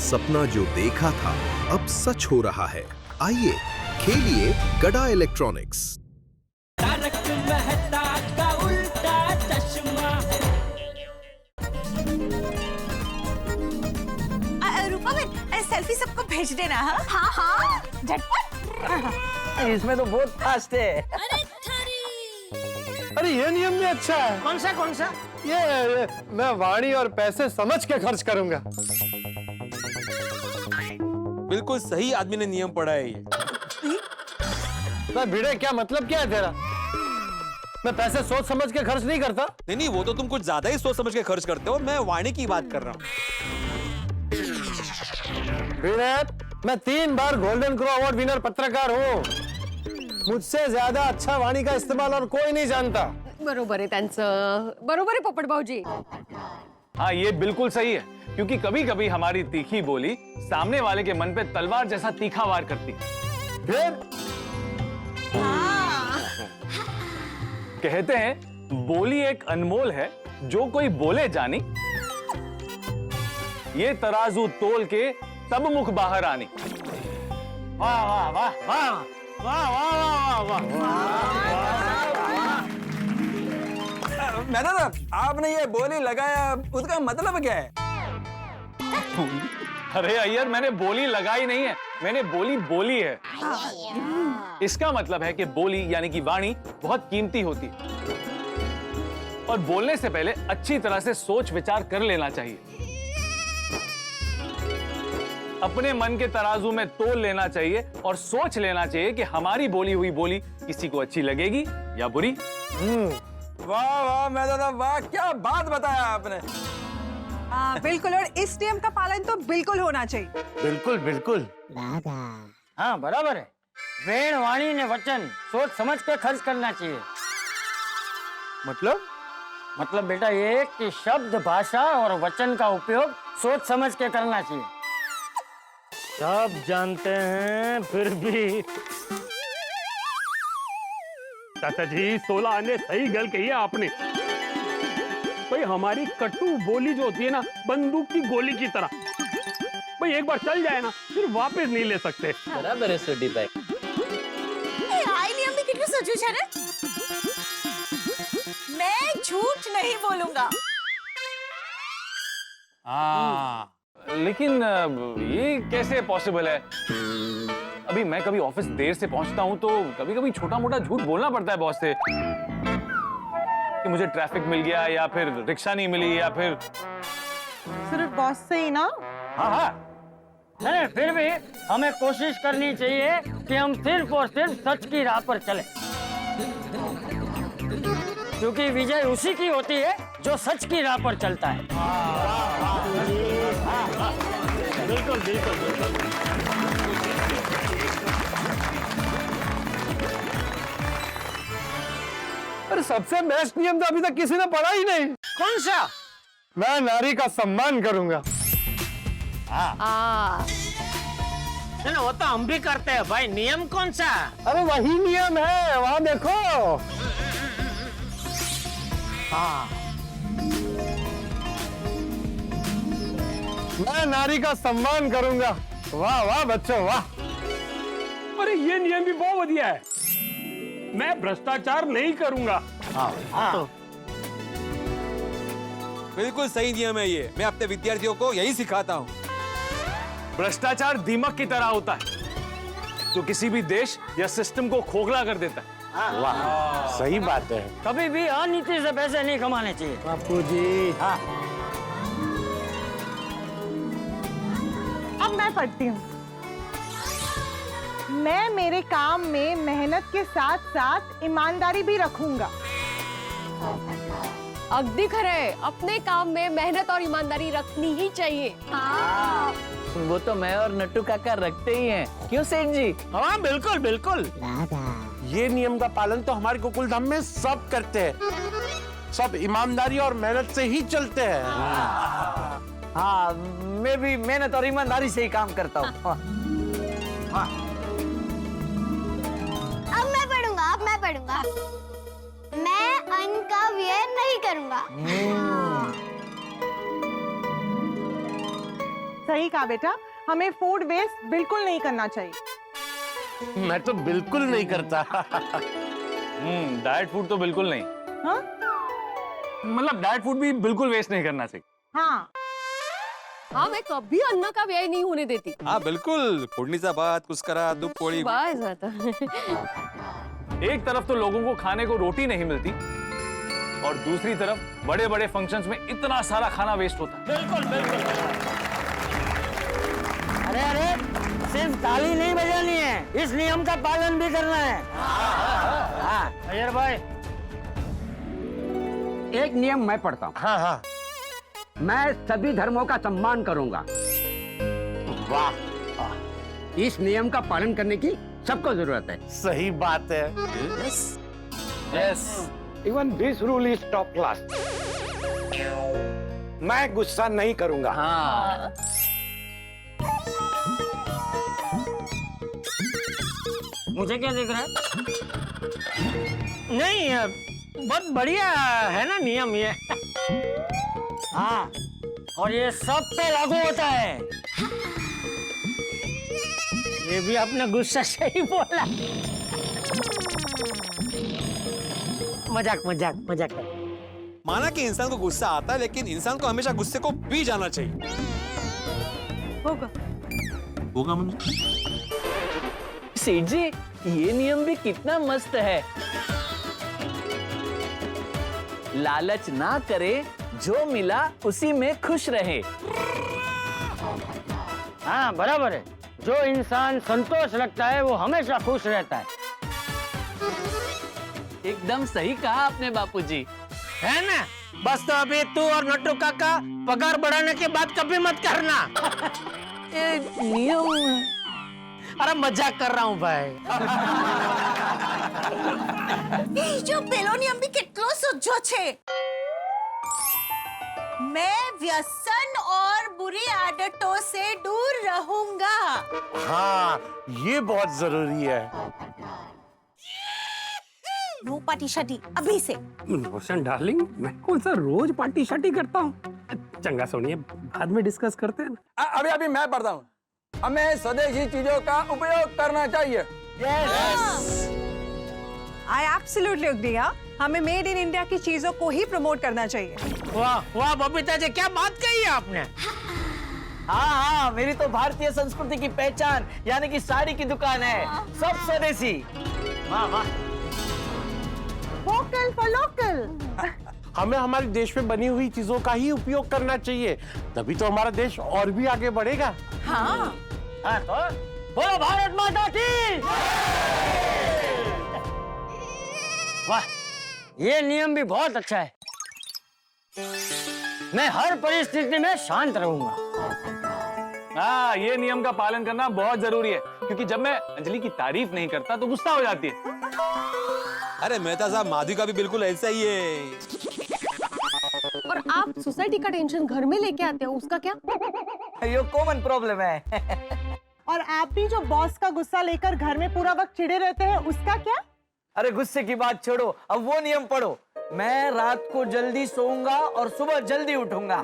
सपना जो देखा था अब सच हो रहा है। आइए खेलिए गड़ा इलेक्ट्रॉनिक्स। तारक मेहता का उल्टा चश्मा। रूपा बहन सेल्फी सबको भेज देना। हाँ हाँ झटपट। इसमें तो बहुत फास्ट है। अरे ये नियम भी अच्छा है। कौन सा? ये मैं वाणी और पैसे समझ के खर्च करूंगा। बिल्कुल सही आदमी ने नियम पढ़ा है ये। भिड़े क्या मतलब क्या है तेरा? मैं पैसे सोच समझ के खर्च नहीं करता। नहीं, वो तो तुम कुछ ज्यादा ही सोच समझ के खर्च करते हो। मैं वाणी की बात कर रहा हूँ। भिड़े, मैं 3 बार गोल्डन क्रो अवार्ड विनर पत्रकार हूँ। मुझसे ज्यादा अच्छा वाणी का इस्तेमाल और कोई नहीं जानता। बरोबर आहे त्यांचं, बरोबर आहे पोपट भाऊजी। हाँ, ये बिल्कुल सही है, क्योंकि कभी कभी हमारी तीखी बोली सामने वाले के मन पे तलवार जैसा तीखा वार करती है। फिर कहते हैं बोली एक अनमोल है, जो कोई बोले जानी, ये तराजू तोल के तब मुख बाहर आनी। वाह वाह वाह वाह वाह वाह वाह मैडम, आपने ये बोली लगाया, उसका मतलब क्या है? अरे अय्यर, मैंने बोली लगाई नहीं है, मैंने बोली है। इसका मतलब है कि बोली यानी कि वाणी बहुत कीमती होती है और बोलने से पहले अच्छी तरह से सोच विचार कर लेना चाहिए। अपने मन के तराजू में तोल लेना चाहिए और सोच लेना चाहिए कि हमारी बोली हुई बोली किसी को अच्छी लगेगी या बुरी। वाह वाह मैडम, वाह, क्या बात बताया आपने। बिल्कुल, और इस नियम का पालन तो बिल्कुल होना चाहिए। बिल्कुल बिल्कुल। हाँ बराबर है। वेण वाणी ने वचन सोच समझ के खर्च करना चाहिए। मतलब बेटा ये कि शब्द भाषा और वचन का उपयोग सोच समझ के करना चाहिए। सब जानते हैं फिर भी। चाचा जी, 16 आने सही गल कही है आपने। भाई हमारी कटु बोली जो होती है ना, बंदूक की गोली की तरह, भाई एक बार चल जाए ना फिर वापस नहीं ले सकते। बराबर है सुडी भाई। आई नियम भी कितनी सचूच है ना। मैं झूठ नहीं बोलूंगा। हाँ, लेकिन ये कैसे पॉसिबल है? अभी मैं कभी ऑफिस देर से पहुंचता हूं तो कभी कभी छोटा मोटा झूठ बोलना पड़ता है बॉस से कि मुझे ट्रैफिक मिल गया या फिर रिक्शा नहीं मिली या फिर सिर्फ बॉस से ही ना। हाँ नहीं, फिर भी हमें कोशिश करनी चाहिए कि हम सिर्फ और सिर्फ सच की राह पर चलें, क्योंकि विजय उसी की होती है जो सच की राह पर चलता है। बिल्कुल बिल्कुल बिल्कुल। अरे सबसे बेस्ट नियम तो अभी तक किसी ने पढ़ा ही नहीं। कौन सा? मैं नारी का सम्मान करूंगा। चलो वो तो हम भी करते हैं भाई। नियम कौन सा? अरे वही नियम है, वहां देखो। मैं नारी का सम्मान करूंगा। वाह वाह बच्चों वाह। अरे ये नियम भी बहुत बढ़िया है। मैं भ्रष्टाचार नहीं करूंगा। बिल्कुल सही नियम है ये। मैं अपने विद्यार्थियों को यही सिखाता हूँ। भ्रष्टाचार दीमक की तरह होता है जो किसी भी देश या सिस्टम को खोखला कर देता है। वाह सही बात है। कभी भी अनीति से पैसे नहीं कमाने चाहिए बापू जी। हाँ। अब मैं पढ़ती हूँ। मैं मेरे काम में मेहनत के साथ साथ ईमानदारी भी रखूंगा। अगदी खरंय, अपने काम में मेहनत और ईमानदारी रखनी ही चाहिए। वो तो मैं और नट्टू काका रखते ही हैं। क्यों सेठ जी? हाँ बिल्कुल बिल्कुल। ये नियम का पालन तो हमारे गोकुलधाम में सब करते हैं। सब ईमानदारी और मेहनत से ही चलते हैं। हाँ, मैं भी मेहनत और ईमानदारी से ही काम करता हूँ। अब मैं पढ़ूंगा। मैं अन्न का व्यय नहीं करूंगा। सही कहा बेटा, हमें फूड वेस्ट बिल्कुल नहीं करना चाहिए। मैं तो बिल्कुल नहीं करता। डाइट फूड तो बिल्कुल नहीं। हाँ मतलब डाइट फूड भी बिल्कुल वेस्ट नहीं करना चाहिए। हाँ हाँ, मैं कभी अन्न का व्यय नहीं होने देती। हाँ बिल्कुल, फोडणीचा भात, कुस्करा, दूध पोळी। बस आता। एक तरफ तो लोगों को खाने को रोटी नहीं मिलती और दूसरी तरफ बड़े बड़े फंक्शंस में इतना सारा खाना वेस्ट होता है। बिल्कुल बिल्कुल। अरे अरे, सिर्फ ताली नहीं बजानी है, इस नियम का पालन भी करना है। हाँ अजय भाई, एक नियम मैं पढ़ता हूँ। हाँ हाँ। मैं सभी धर्मों का सम्मान करूंगा। वाह, इस नियम का पालन करने की सबको जरूरत है। सही बात है। Yes. Even this rule is top class. मैं गुस्सा नहीं करूंगा। हाँ। मुझे क्या दिख रहा है? नहीं, बहुत बढ़िया है ना नियम ये। हाँ, और ये सब पे लागू होता है। ये भी आपने गुस्सा से ही बोला। मजाक मजाक मजाक। माना कि इंसान को गुस्सा आता है, लेकिन इंसान को हमेशा गुस्से को पी जाना चाहिए। होगा। होगा मतलब? सेठ जी, ये नियम भी कितना मस्त है। लालच ना करे, जो मिला उसी में खुश रहे। हाँ बराबर है, जो इंसान संतोष रखता है वो हमेशा खुश रहता है। एकदम सही कहा आपने बापूजी। है ना? बस तो अभी तू और नट्टू काका पगार बढ़ाने की बात कभी मत करना। नियम। अरे मजाक कर रहा हूँ भाई। जो પેલો નિયમ બી કેટલો સુજો છે। मैं व्यसन और बुरी आदतों से दूर रहूंगा। हाँ, ये बहुत जरूरी है। नो पार्टी शादी अभी से। रोशन डार्लिंग, मैं कौन सा रोज पार्टी शार्टी करता हूँ। चंगा सोनिए, बाद में डिस्कस करते हैं ना। अभी अभी मैं पढ़ता हूँ। हमें स्वदेशी चीजों का उपयोग करना चाहिए। I absolutely agree। हमें मेड इन इंडिया की चीजों को ही प्रमोट करना चाहिए। वाह वाह बबीता जी, क्या बात कही है आपने। हाँ हाँ, मेरी तो भारतीय संस्कृति की पहचान यानी कि साड़ी की दुकान है। सब स्वदेशी। वाह वाह। Vocal for local. हमें हमारे देश में बनी हुई चीजों का ही उपयोग करना चाहिए, तभी तो हमारा देश और भी आगे बढ़ेगा। हाँ हाँ तो बोलो भारत माता की। वाह, ये नियम भी बहुत अच्छा है। मैं हर परिस्थिति में शांत रहूंगा। हाँ, ये नियम का पालन करना बहुत जरूरी है, क्योंकि जब मैं अंजलि की तारीफ नहीं करता तो गुस्सा हो जाती है। अरे मेहता साहब, माधवी का भी बिल्कुल ऐसा ही है। और आप सोसाइटी का टेंशन घर में लेके आते हो, उसका क्या? ये कॉमन प्रॉब्लम है। और आप भी जो बॉस का गुस्सा लेकर घर में पूरा वक्त चिड़े रहते हैं, उसका क्या? अरे गुस्से की बात छोड़ो, अब वो नियम पढ़ो। मैं रात को जल्दी सोऊंगा और सुबह जल्दी उठूंगा।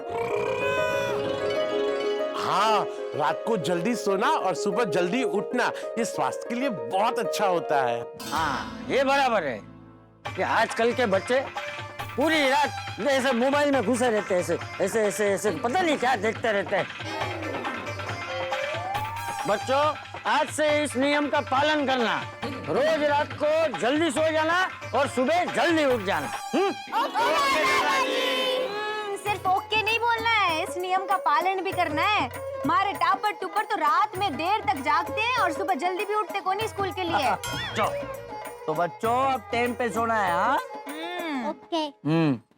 हाँ, रात को जल्दी सोना और सुबह जल्दी उठना, ये स्वास्थ्य के लिए बहुत अच्छा होता है। हाँ, ये बराबर है कि आजकल के बच्चे पूरी रात ऐसे मोबाइल में घुसे रहते हैं, ऐसे ऐसे ऐसे ऐसे पता नहीं क्या देखते रहते हैं। बच्चों, आज से इस नियम का पालन करना। रोज रात को जल्दी सो जाना और सुबह जल्दी उठ जाना। सिर्फ ओके नहीं बोलना है, इस नियम का पालन भी करना है। हमारे टापर टूपर तो रात में देर तक जागते हैं और सुबह जल्दी भी उठते को नहीं स्कूल के लिए। तो बच्चों, अब टाइम पे सोना है। हाँ ओके।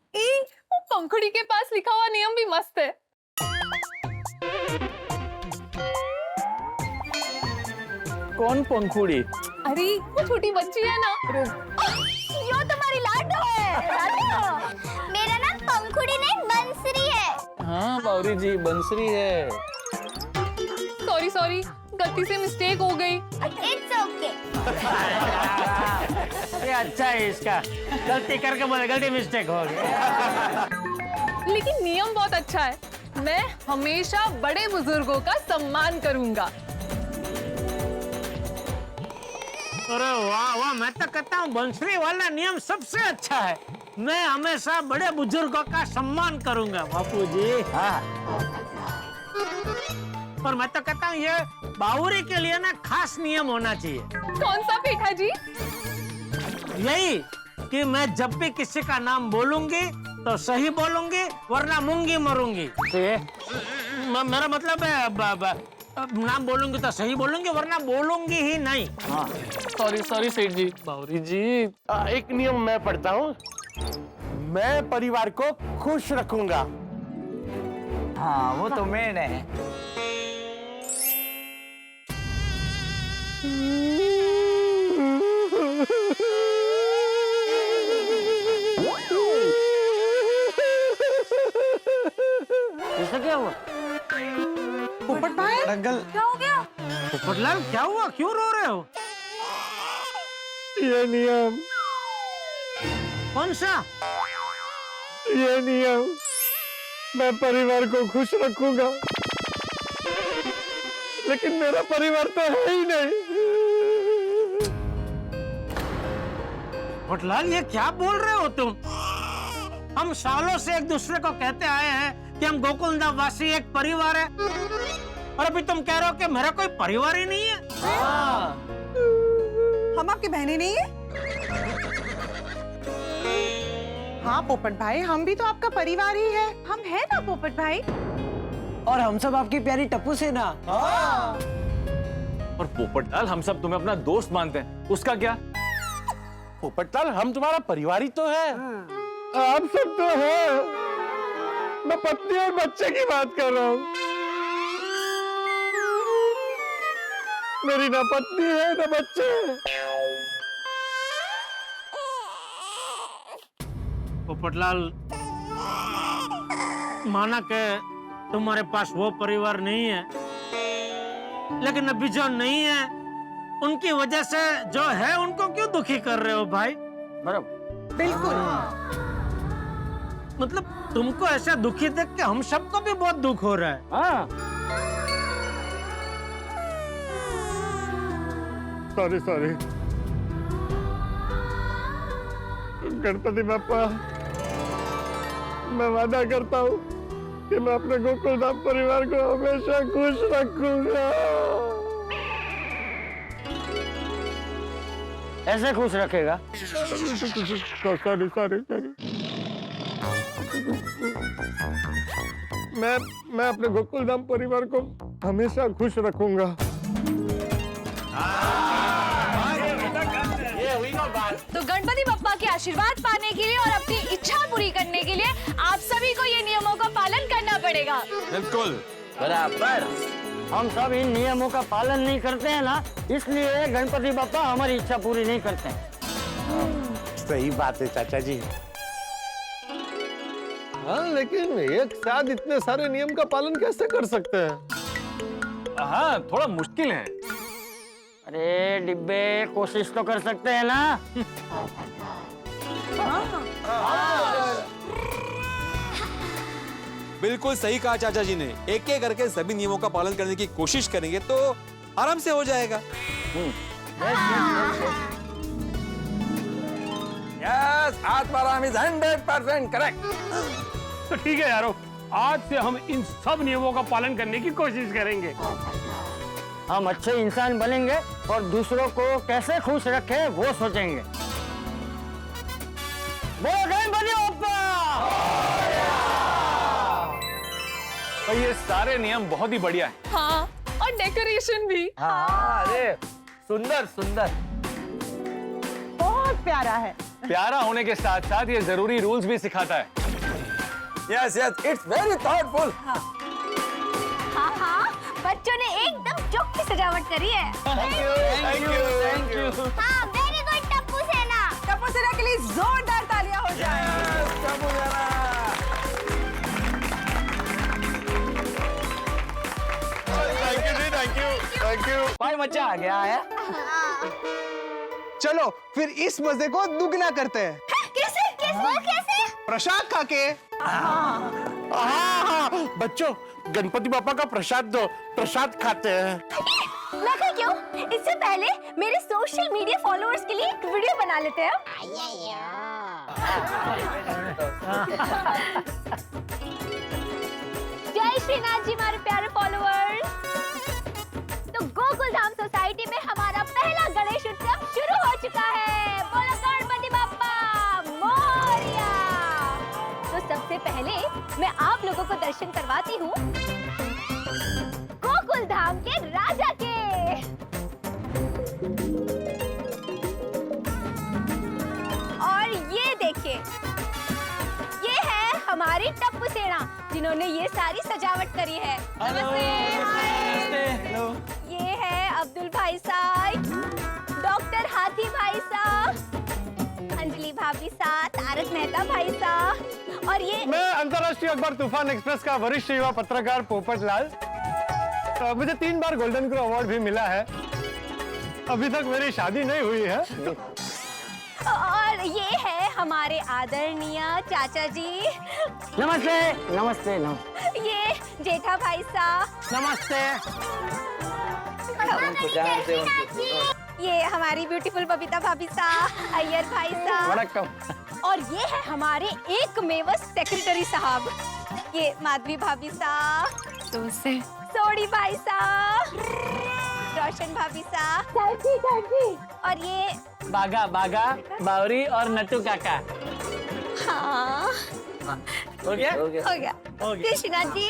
वो पंखुड़ी के पास लिखा हुआ नियम भी मस्त है। कौन पंखुड़ी? अरे वो छोटी बच्ची है ना। यो तुम्हारी लाडो है। लाडो। मेरा नाम पंखुड़ी नहीं बंसरी है। हाँ बावरी जी, बंसरी है। सॉरी सॉरी, गलती से मिस्टेक हो गई। It's okay. ये अच्छा है, इसका गलती करके बोले गलती मिस्टेक हो गई। लेकिन नियम बहुत अच्छा है। मैं हमेशा बड़े बुजुर्गों का सम्मान करूंगा। अरे वाह वाह, मैं तो कहता हूँ बंसरी वाला नियम सबसे अच्छा है। मैं हमेशा बड़े बुजुर्गों का सम्मान करूंगा बापूजी। हाँ। और मैं तो कहता हूँ ये बावरी के लिए ना खास नियम होना चाहिए। कौन सा पेठा जी? यही कि मैं जब भी किसी का नाम बोलूंगी तो सही बोलूंगी, वरना मूंगी मरूंगी। मेरा मतलब है नाम बोलूंगी तो सही बोलूंगी, वरना बोलूंगी ही नहीं। सॉरी सॉरी सेठ जी। बावरी जी, एक नियम मैं पढ़ता हूँ। मैं परिवार को खुश रखूंगा। हाँ, वो तो मेन है। ऐसा क्या हुआ? पोपट भाई, क्या हो गया? पोपटलाल, क्या हुआ? क्यों रो रहे हो? ये नियम, कौन सा? ये नियम, मैं परिवार को खुश रखूंगा, लेकिन मेरा परिवार तो है ही नहीं। पोपटलाल, ये क्या बोल रहे हो तुम? हम सालों से एक दूसरे को कहते आए हैं कि हम गोकुलधाम वासी एक परिवार है, और अभी तुम कह रहे हो कि मेरा कोई परिवार ही नहीं है। हम आपकी बहनें नहीं है? हाँ पोपट भाई, हम भी तो आपका परिवार ही है। हम है ना पोपट भाई? और हम सब आपकी प्यारी टप्पू सेना। और पोपटलाल, हम सब तुम्हें अपना दोस्त मानते हैं, उसका क्या? पोपटलाल, हम तुम्हारा परिवार ही तो है। आप सब तो है। मैं पत्नी और बच्चे की बात कर रहा हूँ। मेरी ना पत्नी है ना बच्चे। पोपटलाल, माना कि तुम्हारे पास वो परिवार नहीं है, लेकिन अभी जो नहीं है उनकी वजह से जो है उनको क्यों दुखी कर रहे हो भाई? बराबर। बिल्कुल। मतलब तुमको ऐसा दुखी देख के हम सबको भी बहुत दुख हो रहा है। हाँ। Sorry sorry. गणपति बापा, मैं वादा करता हूँ कि मैं अपने गोकुलधाम परिवार को हमेशा खुश रखूंगा। ऐसे खुश रखेगा? Sorry sorry sorry. मैं अपने गोकुलधाम परिवार को हमेशा खुश रखूंगा। तो गणपति बप्पा के आशीर्वाद पाने के लिए और अपनी इच्छा पूरी करने के लिए आप सभी को ये नियमों का पालन करना पड़ेगा। बिल्कुल बराबर। हम सब इन नियमों का पालन नहीं करते हैं ना, इसलिए गणपति बप्पा हमारी इच्छा पूरी नहीं करते हैं। सही बात है चाचा जी। हाँ, लेकिन एक साथ इतने सारे नियम का पालन कैसे कर सकते हैं? हाँ, थोड़ा मुश्किल है। अरे डिब्बे, कोशिश तो कर सकते हैं ना। बिल्कुल सही कहा चाचा जी ने। एक एक करके सभी नियमों का पालन करने की कोशिश करेंगे तो आराम से हो जाएगा। Yes, Atmaram is 100% correct. तो ठीक है यारो, आज से हम इन सब नियमों का पालन करने की कोशिश करेंगे। हम अच्छे इंसान बनेंगे और दूसरों को कैसे खुश रखें वो सोचेंगे। बोलो गणपति बप्पा! तो ये सारे नियम बहुत ही बढ़िया है। हाँ, और डेकोरेशन भी। हाँ, अरे सुंदर सुंदर, बहुत प्यारा है। प्यारा होने के साथ साथ ये जरूरी रूल्स भी सिखाता है। Yes yes, it's very thoughtful. हाँ हाँ, बच्चों ने एकदम चौक की सजावट करी है। Thank you. हाँ, वेरी गुड टप्पू सेना। टप्पू सेना के लिए जोरदार तालियां हो जाए। Thank you. भाई मजा आ गया है। चलो फिर इस मजे को दुगना करते हैं। कैसे? कैसे? वो कैसे? प्रसाद खा के। हाँ, बच्चों गणपति बापा का प्रसाद दो, प्रसाद खाते हैं। मैं कहीं क्यों? इससे पहले मेरे सोशल मीडिया फॉलोअर्स के लिए एक वीडियो बना लेते हैं। जय श्रीनाथ जी हमारे प्यारे फॉलोअर्स। तो गोकुल धाम सोसाइटी में हमारा पहला गणेश उत्सव शुरू हो चुका है। बोलो गणपति बाप्पा मोरया। तो सबसे पहले मैं आप लोगों को दर्शन करवाती हूँ गोकुल धाम के राजा के। और ये देखिए, ये है हमारी टप्पू सेना जिन्होंने ये सारी सजावट करी है। नमस्ते। ये है अब्दुल भाई साहब, डॉक्टर हाथी भाई साहब, अंजलि भाभी साहब, तारक मेहता भाई साहब, और ये मैं अंतर्राष्ट्रीय अखबार तूफान एक्सप्रेस का वरिष्ठ युवा पत्रकार पोपट लाल। मुझे 3 बार गोल्डन क्रो अवार्ड भी मिला है। अभी तक मेरी शादी नहीं हुई है। और ये है हमारे आदरणीय चाचा जी। नमस्ते नमस्ते नमस्ते। ये जेठा भाई साहब। नमस्ते। ये हमारी ब्यूटीफुल बबीता भाभी साहब, अय्यर भाई साहब। वणक्कम। और ये है हमारे एकमेव सेक्रेटरी साहब, ये माधवी भाभी साहब, सोडी भाई साहब, रोशन भाभी साहब, और ये बागा बागा, बावरी और नट्टू काका। हाँ हो गया? हो गया। कृष्णनाथ जी,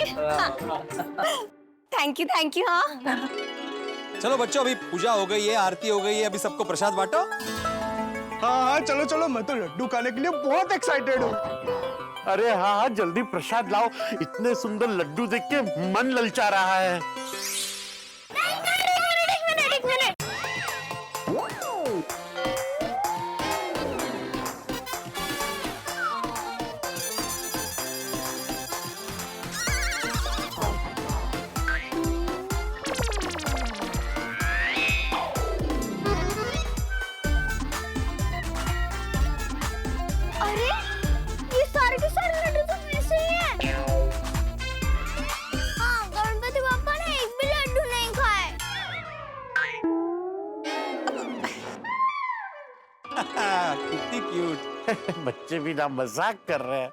थैंक यू। हाँ चलो बच्चों, अभी पूजा हो गई है, आरती हो गई है, अभी सबको प्रसाद बांटो। हाँ, चलो चलो, मैं तो लड्डू खाने के लिए बहुत एक्साइटेड हूँ। अरे हाँ, जल्दी प्रसाद लाओ। इतने सुंदर लड्डू देख के मन ललचा रहा है। एक मिनट। अरे ये सारे के सारे लड्डू तो वैसे ही हैं। हाँ, गणपति बाप्पा ने एक भी लड्डू नहीं खाए। कितनी क्यूट। बच्चे भी ना मजाक कर रहे हैं।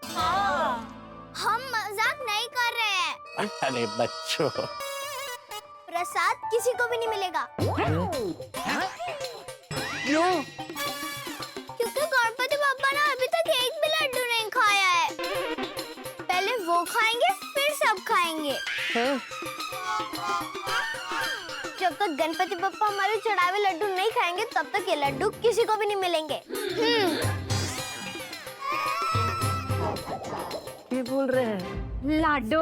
हम मजाक नहीं कर रहे हैं। अरे बच्चों, प्रसाद किसी को भी नहीं मिलेगा। क्यों? क्योंकि गणपति बाप्पा ने अभी तक एक भी लड्डू नहीं खाया है। पहले वो खाएंगे, फिर सब खाएंगे। जब तक गणपति बाप्पा हमारे चढ़ाए हुए लड्डू नहीं खाएंगे, तब तक ये लड्डू किसी को भी नहीं मिलेंगे। क्या बोल रहे हैं? लड्डू?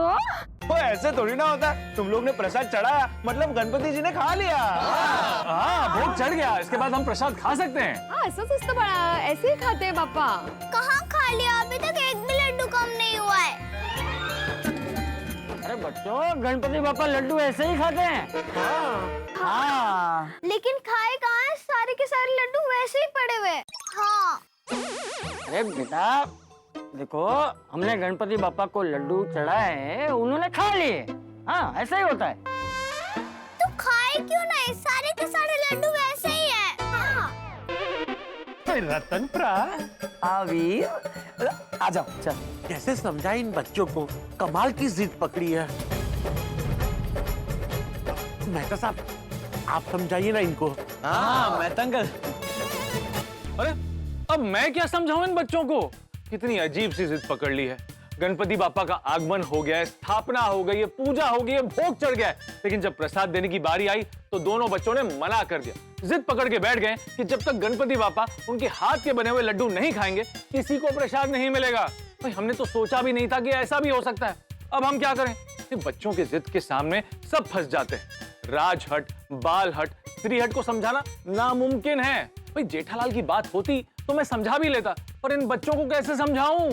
वो ऐसे थोड़ी ना होता। तुम लोग ने प्रसाद चढ़ाया, मतलब गणपति जी ने खा लिया। हाँ, भोग चढ़ गया, इसके बाद हम प्रसाद खा सकते हैं। ऐसा सस्ता बड़ा, ऐसे ही खाते हैं पापा। कहाँ खा लिया? अभी तक एक भी लड्डू कम नहीं हुआ है। अरे बच्चों, गणपति बापा लड्डू ऐसे ही खाते हैं। हाँ। लेकिन खाए कहाँ हैं? सारे के सारे लड्डू वैसे ही पड़े हुए। हाँ। अरे बेटा देखो, हमने गणपति बापा को लड्डू चढ़ाए हैं, उन्होंने खा लिए। हाँ, ऐसा ही होता है। तो खाए क्यों नहीं? सारे के सारे लड्डू वैसे ही हैं। हाँ। रतन प्रा, आवीर, आ जाओ। चल, कैसे समझाए इन बच्चों को? कमाल की जिद पकड़ी है। मेहता साहब, आप समझाइए ना इनको। हाँ, मैं तंगल। अरे अब मैं क्या समझाऊं इन बच्चों को? कितनी अजीब सी जिद पकड़ ली है। गणपति बापा का आगमन हो गया है, स्थापना हो गई है, पूजा हो गई है, भोग चढ़ गया है, लेकिन जब प्रसाद देने की बारी आई तो दोनों बच्चों ने मना कर दिया। जिद पकड़ के बैठ गए कि जब तक गणपति बापा उनके हाथ के बने हुए लड्डू नहीं खाएंगे, किसी को प्रसाद नहीं मिलेगा। भाई, हमने तो सोचा भी नहीं था कि ऐसा भी हो सकता है। अब हम क्या करें? बच्चों के जिद के सामने सब फंस जाते हैं। राजहट, बालहट, श्रीहट को समझाना नामुमकिन है। भाई, जेठालाल की बात होती तो मैं समझा भी लेता, पर इन बच्चों को कैसे समझाऊं?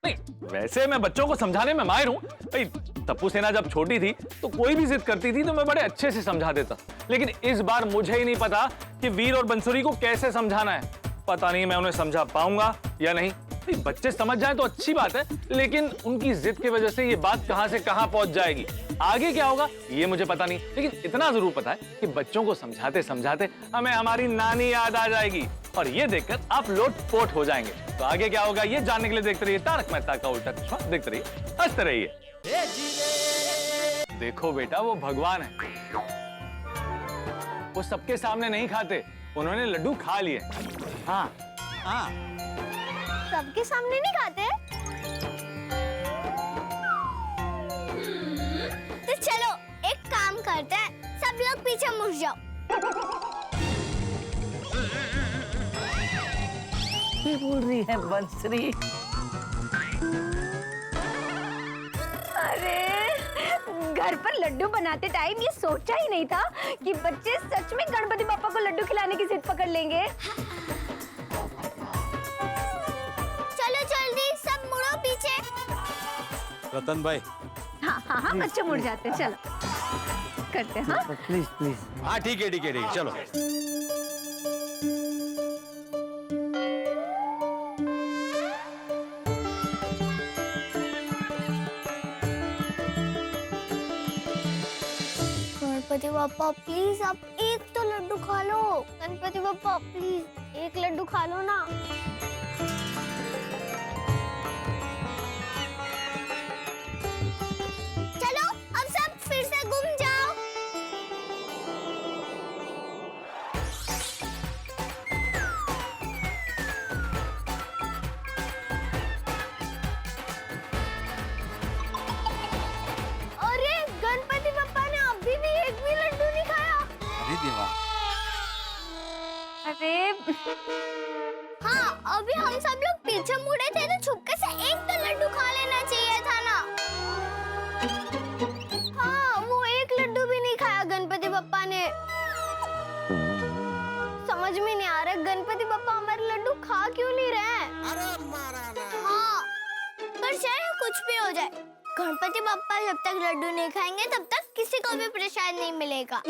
नहीं, वैसे मैं बच्चों को समझाने में माहिर हूं। भाई, टप्पू सेना जब छोटी थी तो कोई भी जिद करती थी तो मैं बड़े अच्छे से समझा देता, लेकिन इस बार मुझे ही नहीं पता कि वीर और बंसुरी को कैसे समझाना है। पता नहीं मैं उन्हें समझा पाऊंगा या नहीं। नहीं, बच्चे समझ जाए तो अच्छी बात है, लेकिन उनकी जिद की वजह से ये बात कहां से कहां पहुंच जाएगी। आगे क्या होगा ये मुझे पता नहीं, लेकिन इतना जरूर पता है कि बच्चों को समझाते समझाते हमें हमारी नानी याद आ जाएगी और ये देखकर आप लोटपोट हो जाएंगे। तो आगे क्या होगा ये जानने के लिए देखते रहिए तारक मेहता का उल्टा चश्मा, देखते रहिए, हंसते रहिए। देखो बेटा, वो भगवान है, वो सबके सामने नहीं खाते, उन्होंने लड्डू खा लिए। हाँ हाँ, सबके सामने नहीं खाते? तो चलो एक काम करते हैं, सब लोग पीछे मुड़ जाओ। ये बोल रही है बंसरी। अरे घर पर लड्डू बनाते टाइम ये सोचा ही नहीं था कि बच्चे सच में गणपति बप्पा को लड्डू खिलाने की जिद पकड़ लेंगे। चलो जल्दी सब मुड़ो पीछे। रतन भाई। हाँ हाँ हाँ, बच्चे मुड़ जाते हैं, चलो करते हैं। हाँ प्लीज प्लीज। हाँ ठीक है चलो। गणपति बप्पा प्लीज आप एक तो लड्डू खा लो। गणपति बप्पा प्लीज एक लड्डू खा लो ना। चलो अब सब फिर से घूम जाओ। अरे गणपति बप्पा ने अभी भी एक भी लड्डू नहीं खाया। अरे देवा। अरे हाँ, अभी हम सब लोग पीछे मुड़े थे तो छुपके से एक तो लड्डू खा लेना चाहिए था ना। हाँ, वो एक लड्डू भी नहीं खाया गणपति बप्पा ने। समझ में नहीं आ रहा गणपति बप्पा हमारे लड्डू खा क्यों नहीं रहे हैं। हाँ, पर चाहे कुछ भी हो जाए, गणपति बप्पा जब तक लड्डू नहीं खाएंगे तब तक किसी को भी प्रसाद नहीं मिलेगा।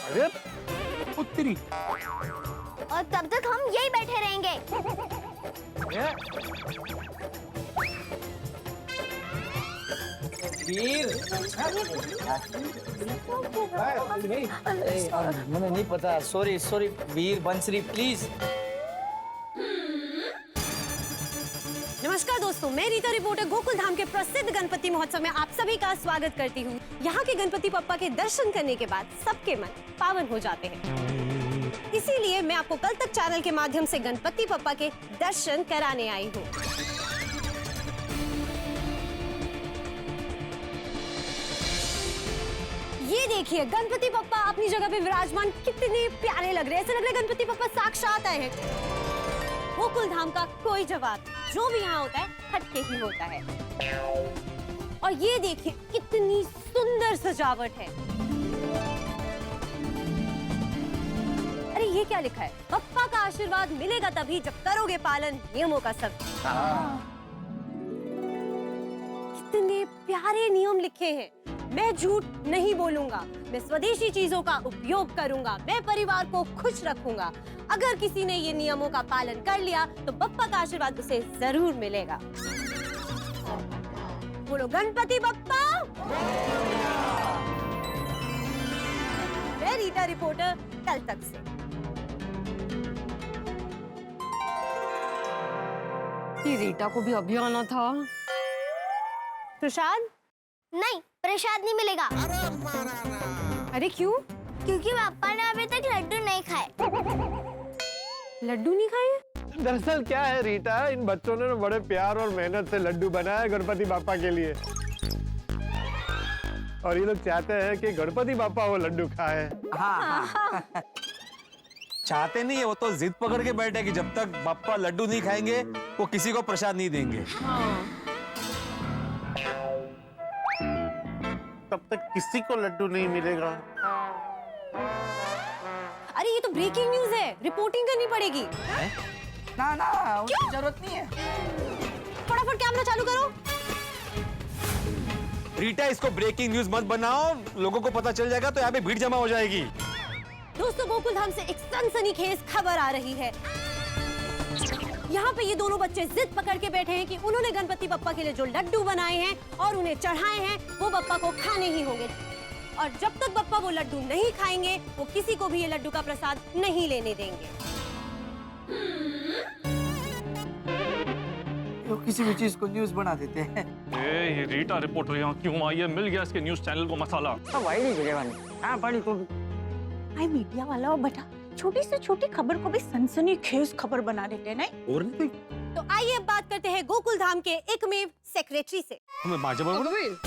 अरे पुत्री। और तब तक हम यही बैठे रहेंगे। मुझे नहीं पता, sorry sorry Veer Bansari please. नमस्कार दोस्तों, मैं रीता रिपोर्टर गोकुल धाम के प्रसिद्ध गणपति महोत्सव में आप सभी का स्वागत करती हूँ। यहाँ के गणपति बप्पा के दर्शन करने के बाद सबके मन पावन हो जाते हैं। इसीलिए मैं आपको कल तक चैनल के माध्यम से गणपति बप्पा के दर्शन कराने आई हूँ। ये देखिए गणपति बप्पा अपनी जगह पे विराजमान कितने प्यारे लग रहे हैं। ऐसा लग रहा है गणपति बप्पा साक्षात आए हैं। गोकुल धाम का कोई जवाब, जो भी यहाँ होता है हटके ही होता है। और ये देखिए कितनी सुंदर सजावट है। अरे ये क्या लिखा है? बप्पा का आशीर्वाद मिलेगा तभी जब करोगे पालन नियमों का सब। कितने प्यारे नियम लिखे हैं। मैं झूठ नहीं बोलूंगा, मैं स्वदेशी चीजों का उपयोग करूंगा, मैं परिवार को खुश रखूंगा। अगर किसी ने ये नियमों का पालन कर लिया तो बप्पा का आशीर्वाद उसे जरूर मिलेगा। बोलो गणपति बप्पा। मैं रीटा रिपोर्टर, कल तक से। रीटा को भी अभी आना था। प्रसाद? नहीं, प्रसाद नहीं मिलेगा। अरे क्यों? क्योंकि पापा ने अभी तक लड्डू नहीं खाए। लड्डू नहीं खाए? दरअसल क्या है रीटा, इन बच्चों ने बड़े प्यार और मेहनत से लड्डू बनाया है गणपति बापा के लिए, और ये लोग चाहते हैं कि गणपति बापा वो लड्डू खाए। हाँ। चाहते नहीं है, वो तो जिद पकड़ के बैठे कि जब तक बापा लड्डू नहीं खाएंगे वो किसी को प्रसाद नहीं देंगे। तब तक किसी को लड्डू नहीं मिलेगा। अरे ये तो ब्रेकिंग न्यूज है, रिपोर्टिंग करनी पड़ेगी। ना ना, उसकी जरूरत नहीं है। फटाफट कैमरा चालू करो। रीटा, इसको ब्रेकिंग न्यूज मत बनाओ, लोगों को पता चल जाएगा तो यहाँ पे भीड़ जमा हो जाएगी। दोस्तों, गोकुल धाम से एक सनसनीखेज खबर आ रही है। यहाँ पे ये दोनों बच्चे जिद पकड़ के बैठे हैं कि उन्होंने गणपति बप्पा के लिए जो लड्डू बनाए हैं और उन्हें चढ़ाए हैं वो बप्पा को खाने ही होंगे, और जब तक बप्पा वो लड्डू नहीं खाएंगे वो किसी को भी ये लड्डू का प्रसाद नहीं लेने देंगे। वो किसी भी चीज को न्यूज बना देते हैं। ये रीटा रिपोर्टर यहाँ क्यों आई है? मिल गया इसके न्यूज चैनल को मसाला। भाई मीडिया वाला हो बेटा, छोटी से छोटी खबर को भी सनसनीखेज खबर बना देते हैं, नहीं? और नहीं तो आइए अब बात करते हैं गोकुल धाम के एकमेव सेक्रेटरी से। हमें बाजा बोल।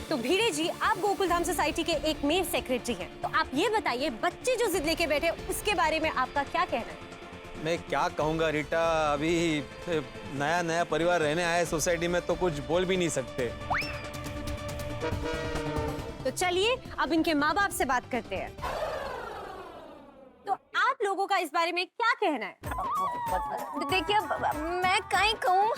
तो भिड़े जी, आप गोकुल धाम सोसाइटी के एकमेव सेक्रेटरी हैं, तो आप ये बताइए बच्चे जो जिद लेके बैठे उसके बारे में आपका क्या कहना है? मैं क्या कहूँगा रीटा, अभी नया नया परिवार रहने आए सोसाइटी में तो कुछ बोल भी नहीं सकते। तो चलिए अब इनके माँ बाप से बात करते हैं। तो आप लोगों का इस बारे में क्या कहना है? देखिए मैं कहीं कहूँ,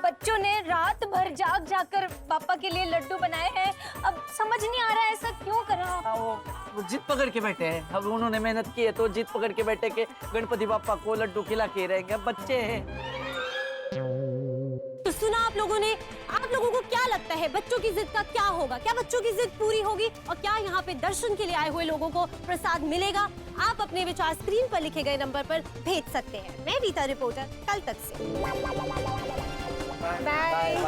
बच्चों ने रात भर जाग जाकर पापा के लिए लड्डू बनाए हैं। अब समझ नहीं आ रहा है ऐसा क्यों कर रहा हूँ। वो जिद पकड़ के बैठे हैं। अब उन्होंने मेहनत की है तो जिद पकड़ के बैठे के गणपति बापा को लड्डू खिला के रहेंगे। अब बच्चे हैं। तो सुना आप लोगों ने, आप लोगों को क्या लगता है बच्चों की जिद का क्या होगा? क्या बच्चों की जिद पूरी होगी और क्या यहाँ पे दर्शन के लिए आए हुए लोगों को प्रसाद मिलेगा? आप अपने विचार स्क्रीन पर लिखे गए नंबर पर भेज सकते हैं। मैं रीता रिपोर्टर, कल तक से। Bye bye bye.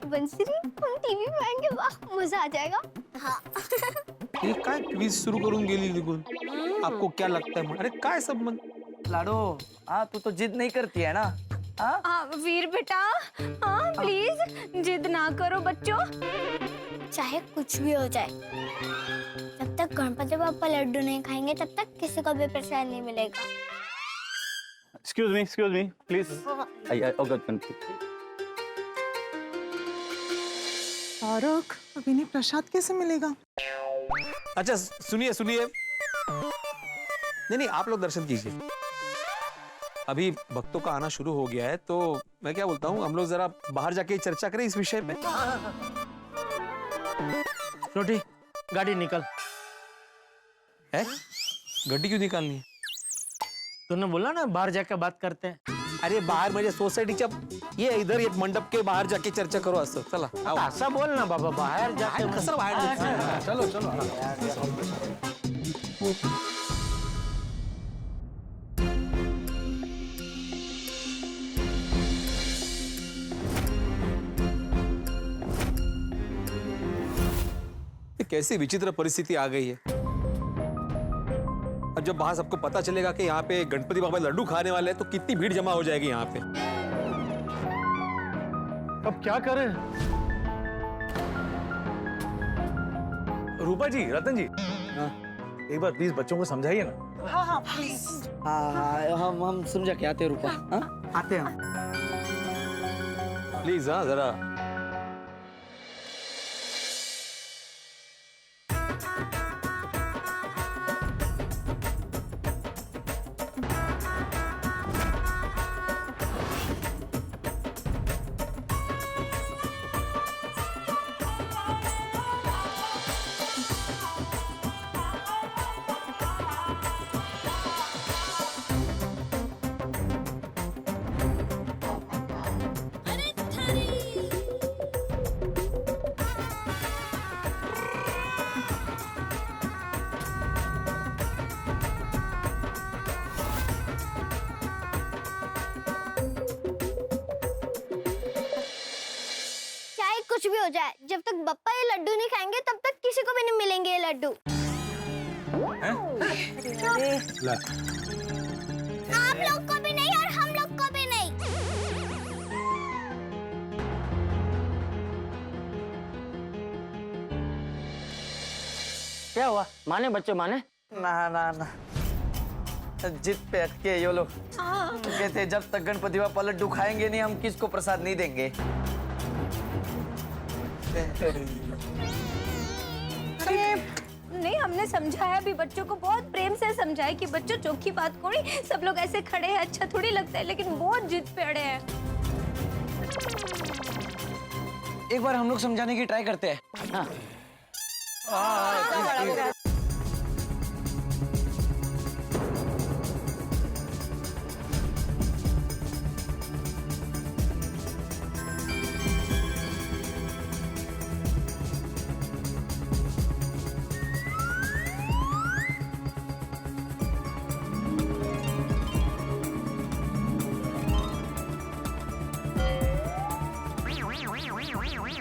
बंसरी, हम टीवी में आएंगे, वाह मजा आ जाएगा। हाँ। ये काय क्विज सुरू करून गेली निघून? आपको क्या लगता है? अरे काय सब मन लाडो, हाँ तू तो जिद नहीं करती है ना? हाँ वीर बेटा, हाँ प्लीज जिद ना करो बच्चों। चाहे कुछ भी हो जाए, जब तक गणपति बाप्पा लड्डू नहीं खाएंगे तब तक किसी को भी प्रसाद नहीं मिलेगा। Excuse me, please. तारक, अब इन्हें प्रसाद कैसे मिलेगा? अच्छा सुनिए सुनिए, नहीं आप लोग दर्शन कीजिए। अभी भक्तों का आना शुरू हो गया है तो मैं क्या बोलता हूँ, हम लोग जरा बाहर जाके चर्चा करें इस विषय पे। छोटी गाड़ी निकल। है? गड्डी क्यों निकालनी है? तूने बोला ना बाहर जाके बात करते हैं। अरे बाहर म्हणजे सोसायटीच्या ये इधर ये मंडप के बाहर जाके चर्चा करो असं। चला आओ। ऐसा बोल ना बाबा, बाहर जाके कसं बाहर? चलो चलो। कैसी विचित्र परिस्थिति आ गई है। अब जब बाहर सबको पता चलेगा कि यहाँ पे गणपति बाबा लड्डू खाने वाले हैं तो कितनी भीड़ जमा हो जाएगी यहाँ पे। अब क्या करें? रूपा जी, रतन जी, एक बार प्लीज बच्चों को समझाइए ना। हाँ हाँ प्लीज। हाँ हम समझा के आते हैं रूपा। हाँ आते हैं। प्लीज हाँ जरा। कुछ भी हो जाए, जब तक बप्पा ये लड्डू नहीं खाएंगे तब तक किसी को भी नहीं मिलेंगे ये लड्डू। आप लोग को भी नहीं और हम लोग को भी नहीं। क्या हुआ? माने बच्चे माने? ना जिद पे अटके ये लोग। कहते जब तक गणपति बापा लड्डू खाएंगे नहीं हम किसको प्रसाद नहीं देंगे। नहीं हमने समझाया भी, बच्चों को बहुत प्रेम से समझाया कि बच्चों चौकी बात कोई, सब लोग ऐसे खड़े हैं अच्छा थोड़ी लगता है, लेकिन बहुत जिद पे अड़े हैं। एक बार हम लोग समझाने की ट्राई करते हैं। हाँ।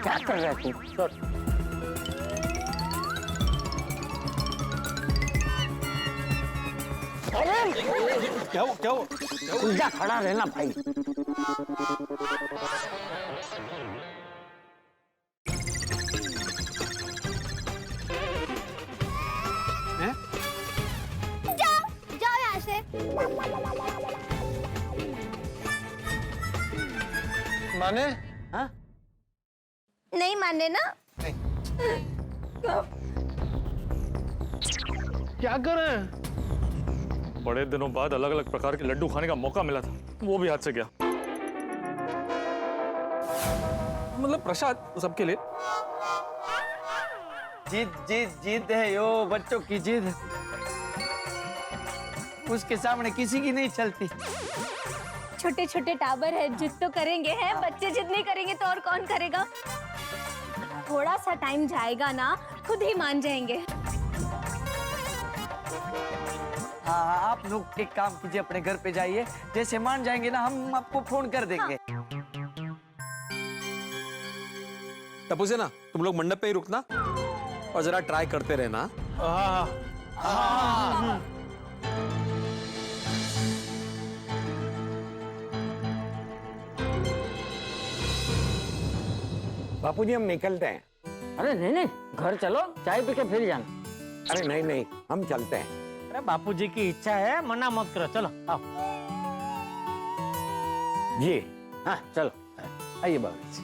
क्या कर रहा है तू? क्या हो क्या हो? उल्टा खड़ा रहना भाई। जाओ यहाँ से। माने? हाँ? नहीं माने ना? क्या कर रहे हैं? बड़े दिनों बाद अलग अलग प्रकार के लड्डू खाने का मौका मिला था, वो भी हाथ से गया। मतलब प्रसाद सबके लिए। जिद जिद जिद है यो बच्चों की जिद, उसके सामने किसी की नहीं चलती। छोटे छोटे टाबर है, जिद तो करेंगे हैं, बच्चे जिद नहीं करेंगे तो और कौन करेगा? थोड़ा सा टाइम जाएगा ना, खुद ही मान जाएंगे। हाँ, आप लोग एक काम कीजिए, अपने घर पे जाइए, जैसे मान जाएंगे ना हम आपको फोन कर देंगे। तब उसे ना तुम लोग मंडप पे ही रुकना और जरा ट्राई करते रहना। बापूजी हम निकलते हैं। अरे नहीं नहीं, घर चलो, चाय पी के फिर जाना। अरे नहीं नहीं, हम चलते हैं। अरे बापूजी की इच्छा है, मना मत करो, चलो आओ। जी हाँ चलो, आइए बाबूजी।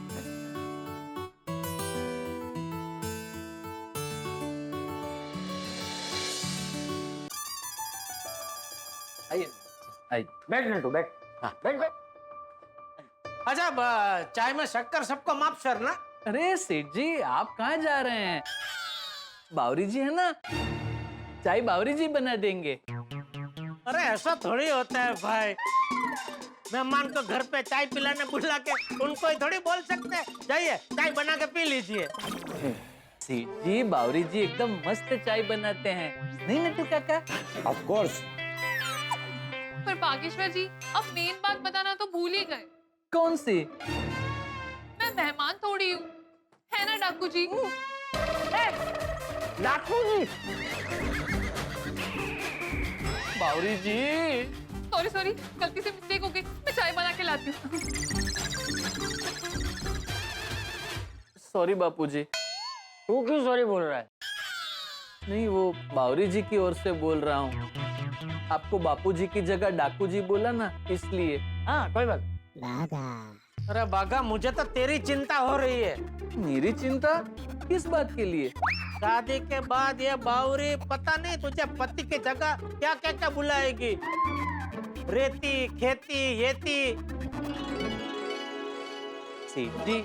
आइए आइए। बैठ नटू बैठ। हाँ बैठ बैठ। अच्छा चाय में शक्कर सबको माफ करना। अरे सेठ जी, आप कहाँ जा रहे हैं? बावरी जी है ना, चाय बावरी जी बना देंगे। अरे ऐसा थोड़ी होता है भाई, मेहमान को घर पे चाय पिलाने बुला के उनको ही थोड़ी बोल सकते हैं जाइए चाय बना के पी लीजिए। सेठ जी, बावरी जी एकदम मस्त चाय बनाते हैं, नहीं नटू काका? Of course. पर बागेश्वर जी, अब मेन बात बताना तो भूल ही गए। कौन सी? मैं मेहमान थोड़ी हूँ, है ना डाकू जी? डाकू जी? बावरी जी। सॉरी सॉरी, गलती से मिस्टेक हो गई, मैं चाय बना के लाती हूँ। सॉरी बापू जी। तू क्यों सॉरी बोल रहा है? नहीं, वो बावरी जी की ओर से बोल रहा हूँ। आपको बापू जी की जगह डाकू जी बोला ना, इसलिए। हाँ कोई बात। अरे बागा, मुझे तो तेरी चिंता हो रही है। मेरी चिंता? किस बात के लिए? शादी के बाद ये बावरी पता नहीं तुझे पति की जगह क्या क्या क्या बुलाएगी। रेती खेती येती। सेठ जी,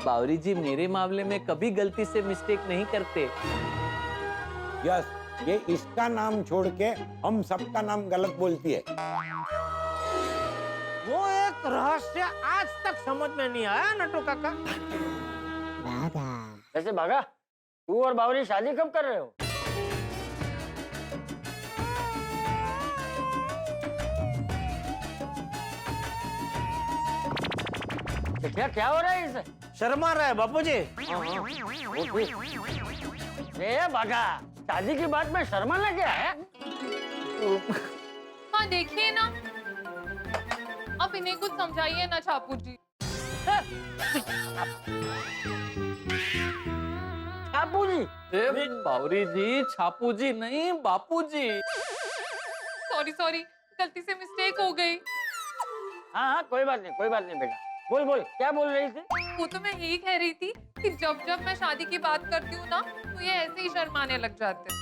बावरी जी मेरे मामले में कभी गलती से मिस्टेक नहीं करते। यस, ये इसका नाम छोड़ के हम सबका नाम गलत बोलती है। वो एक रहस्य आज तक समझ में नहीं आया नटू काका। वैसे बागा, तू और बावरी शादी कब कर रहे हो? क्या क्या हो रहा है इसे? शर्मा रहा है बापूजी। ए बागा, शादी की बात में शर्माना क्या है? हाँ देखिए ना, आप इन्हें कुछ समझाइए ना छापू जी। छापू जी? बावरी जी, छापू जी नहीं, बापू जी। सॉरी सॉरी, गलती से मिस्टेक हो गई। हाँ हाँ कोई बात नहीं बेटा। बोल बोल, क्या बोल रही थी? वो तो मैं यही कह रही थी कि जब जब मैं शादी की बात करती हूँ ना, तो ये ऐसे ही शर्माने लग जाते हैं।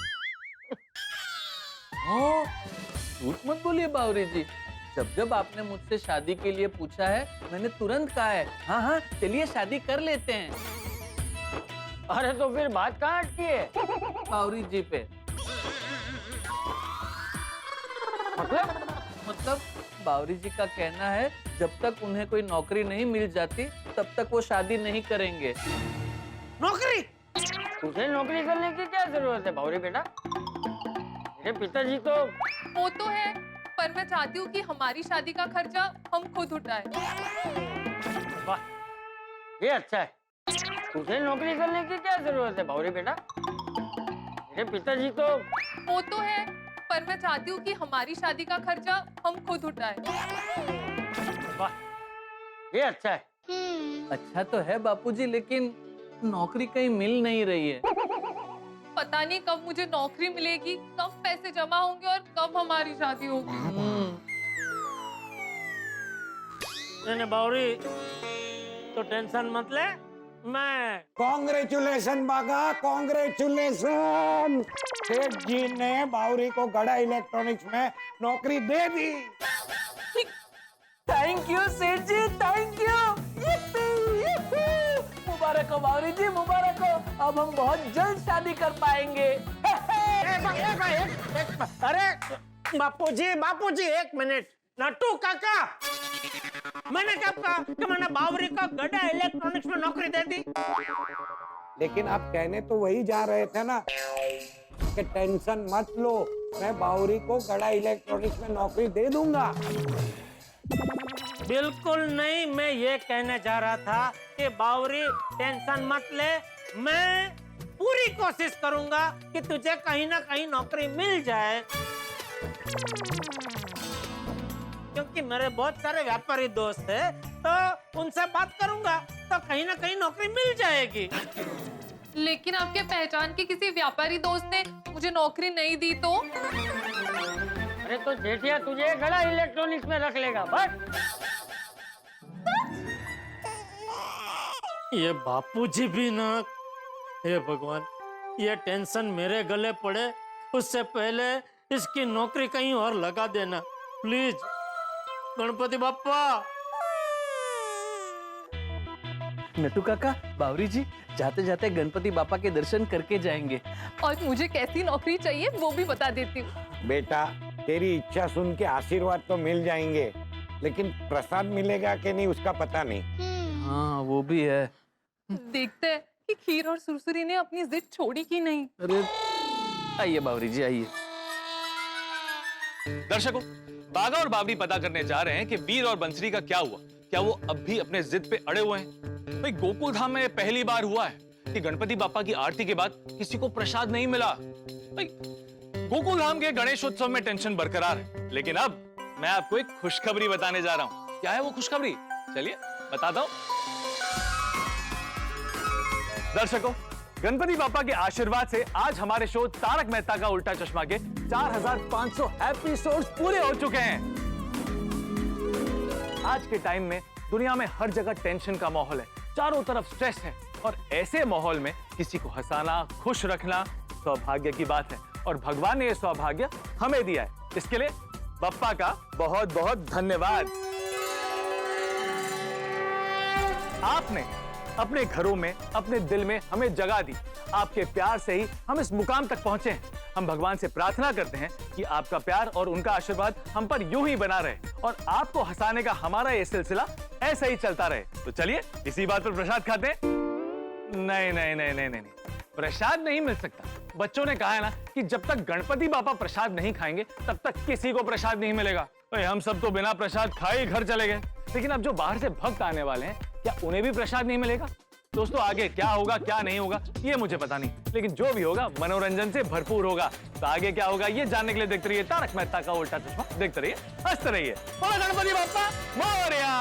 झूठ मत बोलिए बावरी जी, जब जब आपने मुझसे शादी के लिए पूछा है, मैंने तुरंत कहा है हाँ हाँ चलिए शादी कर लेते हैं। अरे तो फिर बात कहाँ अटकी है? बावरी जी पे। मतलब बावरी जी का कहना है जब तक उन्हें कोई नौकरी नहीं मिल जाती तब तक वो शादी नहीं करेंगे। नौकरी? तुझे नौकरी करने की क्या जरूरत है बावरी बेटा? मेरे पिताजी तो। वो तो है, पर मैं चाहती हूँ कि हमारी शादी का खर्चा हम खुद उठाएं। वाह, ये अच्छा है। तुझे नौकरी करने की क्या जरूरत है भावरी बेटा? मेरे पिताजी तो वो तो है, पर मैं चाहती हूँ कि हमारी शादी का खर्चा हम खुद उठाएं। वाह, ये अच्छा है। अच्छा तो है बापूजी, लेकिन नौकरी कहीं मिल नहीं रही है। पता नहीं कब मुझे नौकरी मिलेगी, कब पैसे जमा होंगे और कब हमारी शादी होगी। नहीं बावरी, तो टेंशन मत ले, मैं कांग्रेचुलेशन बागा, कांग्रेचुलेशन। सेठ जी ने बावरी को गड़ा इलेक्ट्रॉनिक्स में नौकरी दे दी। थैंक यू सेठ जी, थैंक यू। मुबारक हो बावरी जी, मुबारक हो। अब हम बहुत जल्द शादी कर पाएंगे। अरे बापूजी एक मिनट। नट्टू काका, मैंने कब कहा कि मैंने बावरी को गड़ा इलेक्ट्रॉनिक्स में नौकरी दे दी? लेकिन आप कहने तो वही जा रहे थे ना कि टेंशन मत लो, मैं बावरी को गड़ा इलेक्ट्रॉनिक्स में नौकरी दे दूंगा। बिल्कुल नहीं, मैं ये कहने जा रहा था कि बावरी टेंशन मत ले, मैं पूरी कोशिश करूंगा कि तुझे कहीं ना कहीं नौकरी मिल जाए, क्योंकि मेरे बहुत सारे व्यापारी दोस्त हैं, तो उनसे बात करूंगा तो कहीं ना कहीं नौकरी मिल जाएगी। लेकिन आपके पहचान के किसी व्यापारी दोस्त ने मुझे नौकरी नहीं दी तो? अरे तो जेठिया तुझे गड़ा इलेक्ट्रॉनिक्स में रख लेगा, बस। ये बापूजी भी ना, हे भगवान, ये टेंशन मेरे गले पड़े उससे पहले इसकी नौकरी कहीं और लगा देना, प्लीज गणपति बाप्पा। नट्टू काका, बावरी जी, जाते जाते गणपति बापा के दर्शन करके जाएंगे। और मुझे कैसी नौकरी चाहिए वो भी बता देती हूँ। बेटा, तेरी इच्छा सुन के आशीर्वाद तो मिल जाएंगे, लेकिन प्रसाद मिलेगा कि नहीं उसका पता नहीं। हाँ वो भी है। देखते हैं कि खीर और सुरसुरी ने अपनी जिद छोड़ी कि नहीं। अरे आइए बावरी जी, आइए। दर्शकों, बागा और बावरी पता करने जा रहे हैं कि वीर और बंसरी का क्या हुआ। क्या वो अब भी अपने जिद पे अड़े हुए हैं? भाई गोकुल धाम में पहली बार हुआ है कि गणपति बापा की आरती के बाद किसी को प्रसाद नहीं मिला। भाई गोकुल धाम के गणेशोत्सव में टेंशन बरकरार है, लेकिन अब मैं आपको एक खुशखबरी बताने जा रहा हूं। क्या है वो खुशखबरी? चलिए बताता हूं। दर्शकों, गणपति बापा के आशीर्वाद से आज हमारे शो तारक मेहता का उल्टा चश्मा के 4500 एपिसोड्स पूरे हो चुके हैं। आज के टाइम में दुनिया में हर जगह टेंशन का माहौल है, चारों तरफ स्ट्रेस है, और ऐसे माहौल में किसी को हंसाना, खुश रखना सौभाग्य की बात है, और भगवान ने यह सौभाग्य हमें दिया है। इसके लिए बप्पा का बहुत बहुत धन्यवाद। आपने अपने घरों में, अपने दिल में हमें जगह दी। आपके प्यार से ही हम इस मुकाम तक पहुंचे हैं। हम भगवान से प्रार्थना करते हैं कि आपका प्यार और उनका आशीर्वाद हम पर यूं ही बना रहे, और आपको हंसाने का हमारा ये सिलसिला ऐसा ही चलता रहे। तो चलिए इसी बात पर प्रसाद खाते हैं। नहीं नहीं नहीं नहीं नहीं, प्रसाद नहीं मिल सकता। बच्चों ने कहा है ना कि जब तक गणपति बापा प्रसाद नहीं खाएंगे तब तक किसी को प्रसाद नहीं मिलेगा। हम सब तो बिना प्रसाद खाए ही घर चले गए, लेकिन अब जो बाहर से भक्त आने वाले हैं, क्या उन्हें भी प्रसाद नहीं मिलेगा? दोस्तों, आगे क्या होगा क्या नहीं होगा ये मुझे पता नहीं, लेकिन जो भी होगा मनोरंजन से भरपूर होगा। तो आगे क्या होगा ये जानने के लिए देखते रहिए तारक मेहता का उल्टा चश्मा। देखते रहिए, हंसते रहिए। बोलो गणपति बाप्पा मोरया।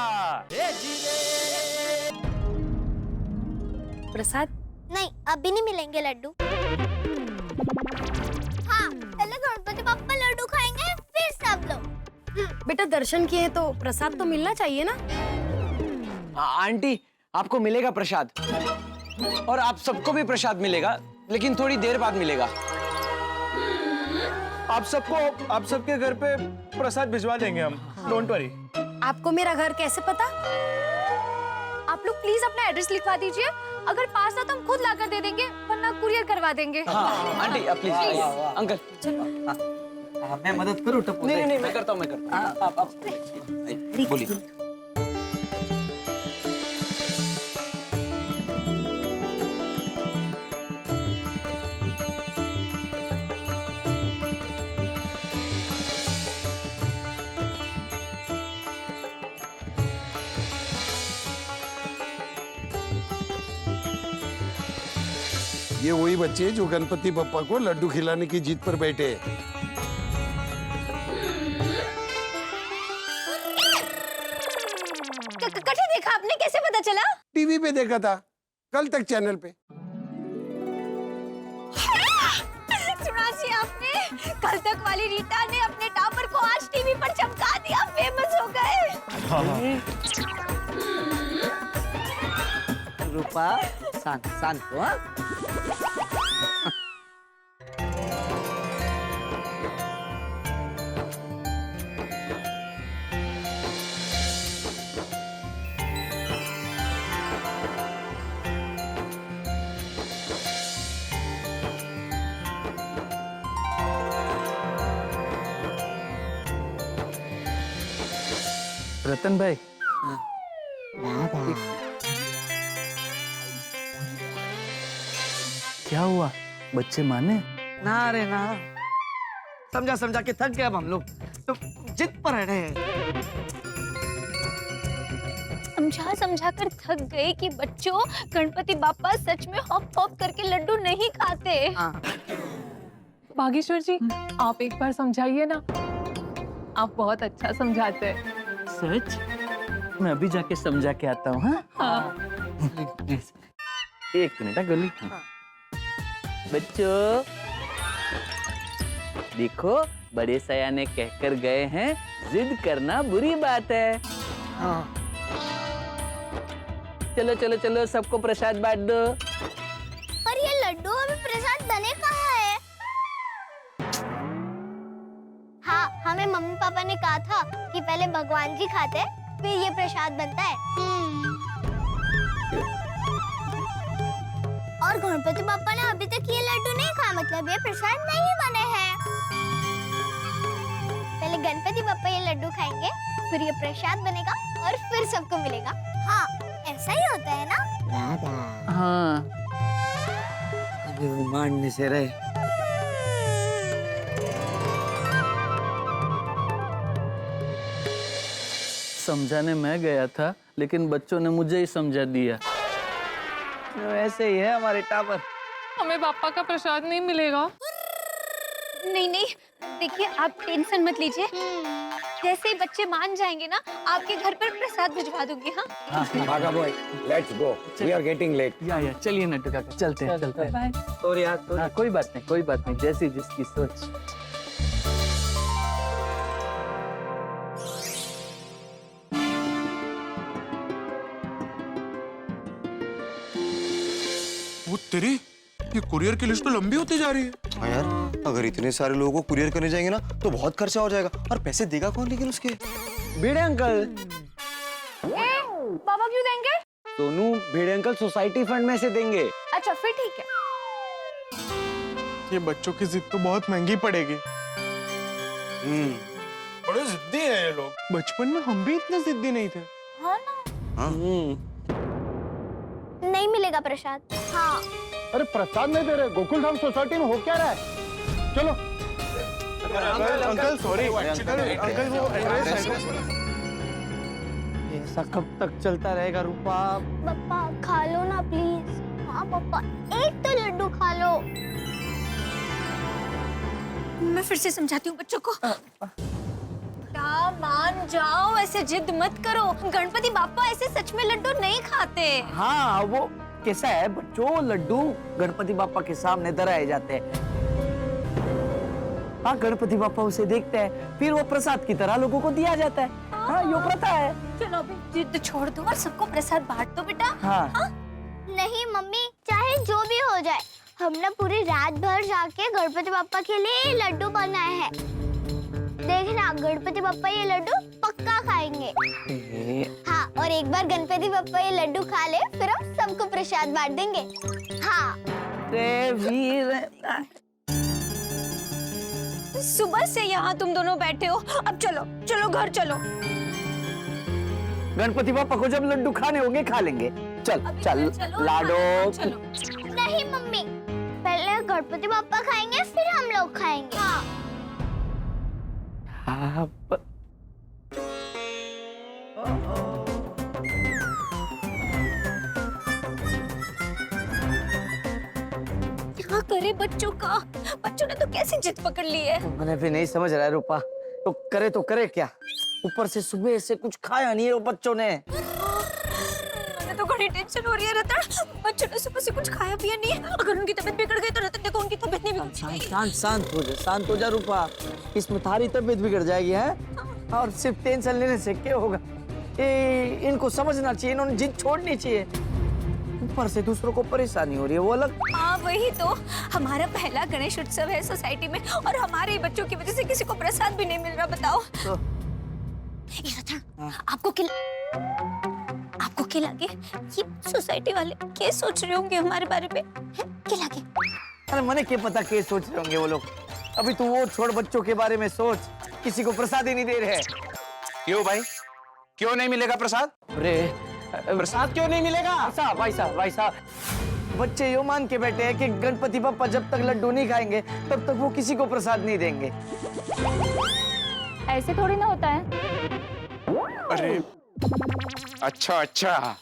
प्रसाद नहीं, अभी नहीं मिलेंगे लड्डू। हाँ, पहले गणपति बप्पा लड्डू खाएंगे, फिर सब लोग। बेटा दर्शन किए तो प्रसाद तो मिलना चाहिए ना। आंटी, आपको मिलेगा प्रसाद, और आप सबको भी प्रसाद मिलेगा, लेकिन थोड़ी देर बाद मिलेगा। आप सबके घर पे प्रसाद भिजवा देंगे हम, डोंट वरी। आपको मेरा घर कैसे पता? आप लोग प्लीज अपना एड्रेस लिखवा दीजिए। अगर पास ना तो हम खुद लाकर दे देंगे, वरना कुरियर करवा देंगे। हाँ, आंटी प्लीज अंकल। मैं मदद करूँ टप्पू? नहीं, मैं करता हूँ। आप बोलिए। ये वही बच्चे जो गणपति बप्पा को लड्डू खिलाने की जीत पर बैठे हैं। कटे देखा आपने, कैसे पता चला? टीवी पे देखा था, कल तक चैनल पे। सुना जी आपने, कल तक वाली रीता ने अपने टापर को आज टीवी पर चमका दिया, फेमस हो गए। रूपा शांत शांत हो, हाँ? रतन भाई, क्या हुआ? बच्चे माने? ना रे ना, समझा समझा के थक गए अब हम लोग, तो जिद पर अड़े हैं। समझा समझा कर थक गए कि बच्चों, गणपति बापा सच में हॉप हॉप करके लड्डू नहीं खाते। बागेश्वर जी, आप एक बार समझाइए ना, आप बहुत अच्छा समझाते हैं। सच? मैं अभी जाके समझा के आता हूँ। हाँ? एक मिनट गली। बच्चों देखो, बड़े सयाने कहकर गए हैं, जिद करना बुरी बात है। हाँ। चलो चलो चलो, सबको प्रसाद बांट दो। पर ये लड्डू अभी प्रसाद बने कहाँ है? हाँ, हमें मम्मी पापा ने कहा था कि पहले भगवान जी खाते, फिर ये प्रसाद बनता है। और गणपति बापा ने अभी तक ये लड्डू नहीं खाया, मतलब ये प्रसाद नहीं बने हैं। पहले गणपति बापा ये लड्डू खाएंगे, फिर ये प्रसाद बनेगा और फिर सबको मिलेगा। हाँ, ऐसा ही होता है ना? हाँ। अभी वो मानने से रहे। समझाने मैं गया था, लेकिन बच्चों ने मुझे ही समझा दिया। ऐसे ही है हमारे टावर। हमें पापा का प्रसाद नहीं मिलेगा। नहीं नहीं, देखिए आप टेंशन मत लीजिए, जैसे ही बच्चे मान जाएंगे ना, आपके घर पर प्रसाद भिजवा दूंगी। हाँ, भागा boy, let's go, we are getting late. या चलिए नट्टू काका, चलते हैं चलते हैं। बाय। सॉरी यार, हाँ, कोई बात नहीं कोई बात नहीं, जैसी जिसकी सोच। वो तेरी, ये कुरियर की लिस्ट तो लंबी होती जा रही है। हाँ यार, अगर इतने सारे लोगों को कुरियर करने जाएंगे ना तो बहुत खर्चा हो जाएगा, और पैसे देगा कौन लेकिन उसके? भिड़े अंकल। पापा क्यों देंगे? सोनू, भिड़े अंकल सोसाइटी फंड में से देंगे। अच्छा फिर ठीक है। ये बच्चों की जिद तो बहुत महंगी पड़ेगी। बड़े जिद्दी हैं ये लोग। बचपन में हम भी इतने जिद्दी नहीं थे। हाँ ना? नहीं मिलेगा प्रसाद। हाँ। अरे प्रसाद नहीं दे रहे, गोकुल धाम सोसाइटी में हो क्या रहा है? चलो। अंकल सॉरी, अंकल वो एड्रेस है। ऐसा कब तक चलता रहेगा रूपा? पापा खा लो ना प्लीज। हाँ पापा, एक तो लड्डू खा लो। मैं फिर से समझाती हूँ बच्चों को। मान जाओ, ऐसे जिद मत करो, गणपति बापा ऐसे सच में लड्डू नहीं खाते। हाँ, वो कैसा है बच्चों, लड्डू गणपति बापा के सामने धराए जाते हैं। हाँ, गणपति बापा उसे देखते हैं, फिर वो प्रसाद की तरह लोगों को दिया जाता है। हाँ, ये प्रथा है। चलो अभी जिद छोड़ दो और सबको प्रसाद बांट दो बेटा। हाँ। हाँ? नहीं मम्मी, चाहे जो भी हो जाए, हमने पूरी रात भर जाके गणपति बापा के लिए लड्डू बनाए हैं। देखना, गणपति बापा ये लड्डू पक्का खाएंगे। हाँ, और एक बार गणपति बापा ये लड्डू खा ले, फिर हम सबको प्रसाद बांट देंगे। हाँ। सुबह से यहाँ तुम दोनों बैठे हो, अब चलो चलो घर चलो। गणपति बापा को जब लड्डू खाने होंगे खा लेंगे। चल चल लाडो। नहीं मम्मी, पहले गणपति बापा खाएंगे, फिर हम लोग खाएंगे। हाँ। अरे बच्चों ने तो कैसे जिद पकड़ ली है। मैंने भी नहीं समझ रहा है रूपा, तो करे क्या? ऊपर से सुबह से कुछ खाया नहीं है वो बच्चों ने। मुझे तो बड़ी टेंशन हो रही है रतन। बच्चों ने सुबह से कुछ खाया पिया नहीं है। अगर उनकी तबीयत बिगड़ गई तो रतन देखो उनकी तबीयत नहीं बिगड़। शांत हो जा रूपा, इसमें थारी तबीयत बिगड़ जाएगी है। और सिर्फ टेंशन लेने से क्या होगा? इनको समझना चाहिए, इन्होंने जिद छोड़नी चाहिए। ऊपर से दूसरों को परेशानी हो रही है वो अलग। हाँ वही तो, हमारा पहला गणेश उत्सव है सोसाइटी में और हमारे ही बच्चों की वजह से किसी को प्रसाद भी नहीं मिल रहा। बताओ तो। ये रतन, आपको क्या लगे ये सोसाइटी वाले क्या सोच रहे होंगे हमारे बारे में? क्या लगे? अरे मने क्या पता क्या सोच रहे होंगे वो लोग। अभी तू वो छोड़, बच्चों के बारे में सोच। किसी को प्रसाद ही नहीं दे रहे। क्यों भाई, क्यों नहीं मिलेगा प्रसाद? अरे प्रसाद क्यों नहीं मिलेगा? भाई साहब, बच्चे यो मान के बैठे हैं कि गणपति बप्पा जब तक लड्डू नहीं खाएंगे तब तक वो किसी को प्रसाद नहीं देंगे। ऐसे थोड़ी ना होता है। अरे अच्छा,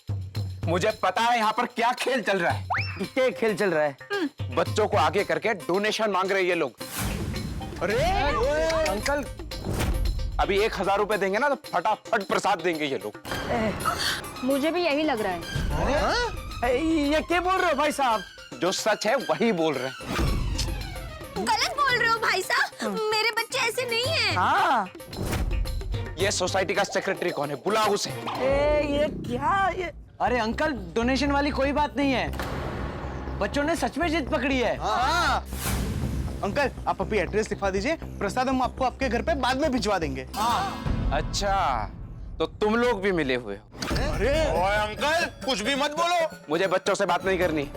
मुझे पता है यहाँ पर क्या खेल चल रहा है। क्या खेल चल रहा है? बच्चों को आगे करके डोनेशन मांग रहे हैं ये लोग। अरे अंकल, अभी 1000 रुपए देंगे ना तो फटाफट प्रसाद देंगे ये लोग। मुझे भी यही लग रहा है। ये क्या बोल रहे हो भाई साहब? जो सच है वही बोल रहे हैं। गलत बोल रहे हो भाई साहब, मेरे बच्चे ऐसे नहीं हैं। हाँ। ये सोसाइटी का सेक्रेटरी कौन है? बुलाओ उसे। ये क्या ये? अरे अंकल, डोनेशन वाली कोई बात नहीं है। बच्चों ने सच में जिद पकड़ी है। हाँ। अंकल, आप अभी एड्रेस लिखवा दीजिए, प्रसाद हम आपको आपके घर पे बाद में भिजवा देंगे। अच्छा, तो तुम लोग भी मिले हुए हो? अरे ओए अंकल, कुछ भी मत बोलो। मुझे बच्चों से बात नहीं करनी।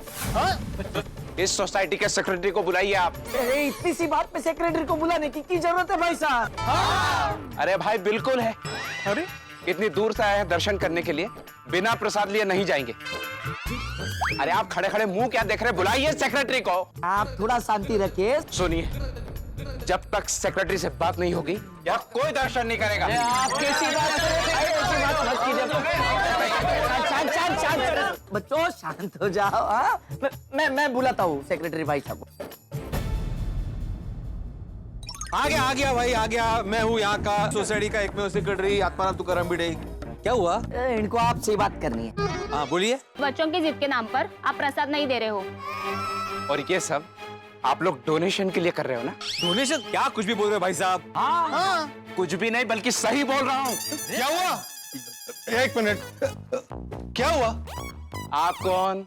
इस सोसाइटी के सेक्रेटरी को बुलाइए आप। इतनी सी बात पे सेक्रेटरी को बुलाने की जरूरत है भाई साहब? अरे भाई बिल्कुल है। अरे इतनी दूर से आए हैं दर्शन करने के लिए, बिना प्रसाद लिए नहीं जाएंगे। अरे आप खड़े खड़े मुंह क्या देख रहे? बुलाइए सेक्रेटरी को। आप थोड़ा शांति रखिए। सुनिए, जब तक सेक्रेटरी से बात नहीं होगी यहाँ कोई दर्शन नहीं करेगा। आप कैसी बात मत कीजिए। बच्चों शांत हो जाओ। हाँ, मैं बुलाता हूँ सेक्रेटरी भाई साहब को। आ गया भाई, आ गया। मैं हूँ यहाँ का सोसाइटी का एकमेव सेक्रेटरी आत्माराम तुकाराम भिड़े। क्या हुआ? इनको आपसे बात करनी है। हाँ बोलिए। बच्चों की जिद के नाम पर आप प्रसाद नहीं दे रहे हो। और ये सब आप लोग डोनेशन के लिए कर रहे हो ना? डोनेशन? क्या कुछ भी बोल रहे हो भाई साहब? हाँ, कुछ भी नहीं बल्कि सही बोल रहा हूँ। क्या हुआ? एक मिनट, क्या हुआ? आप कौन?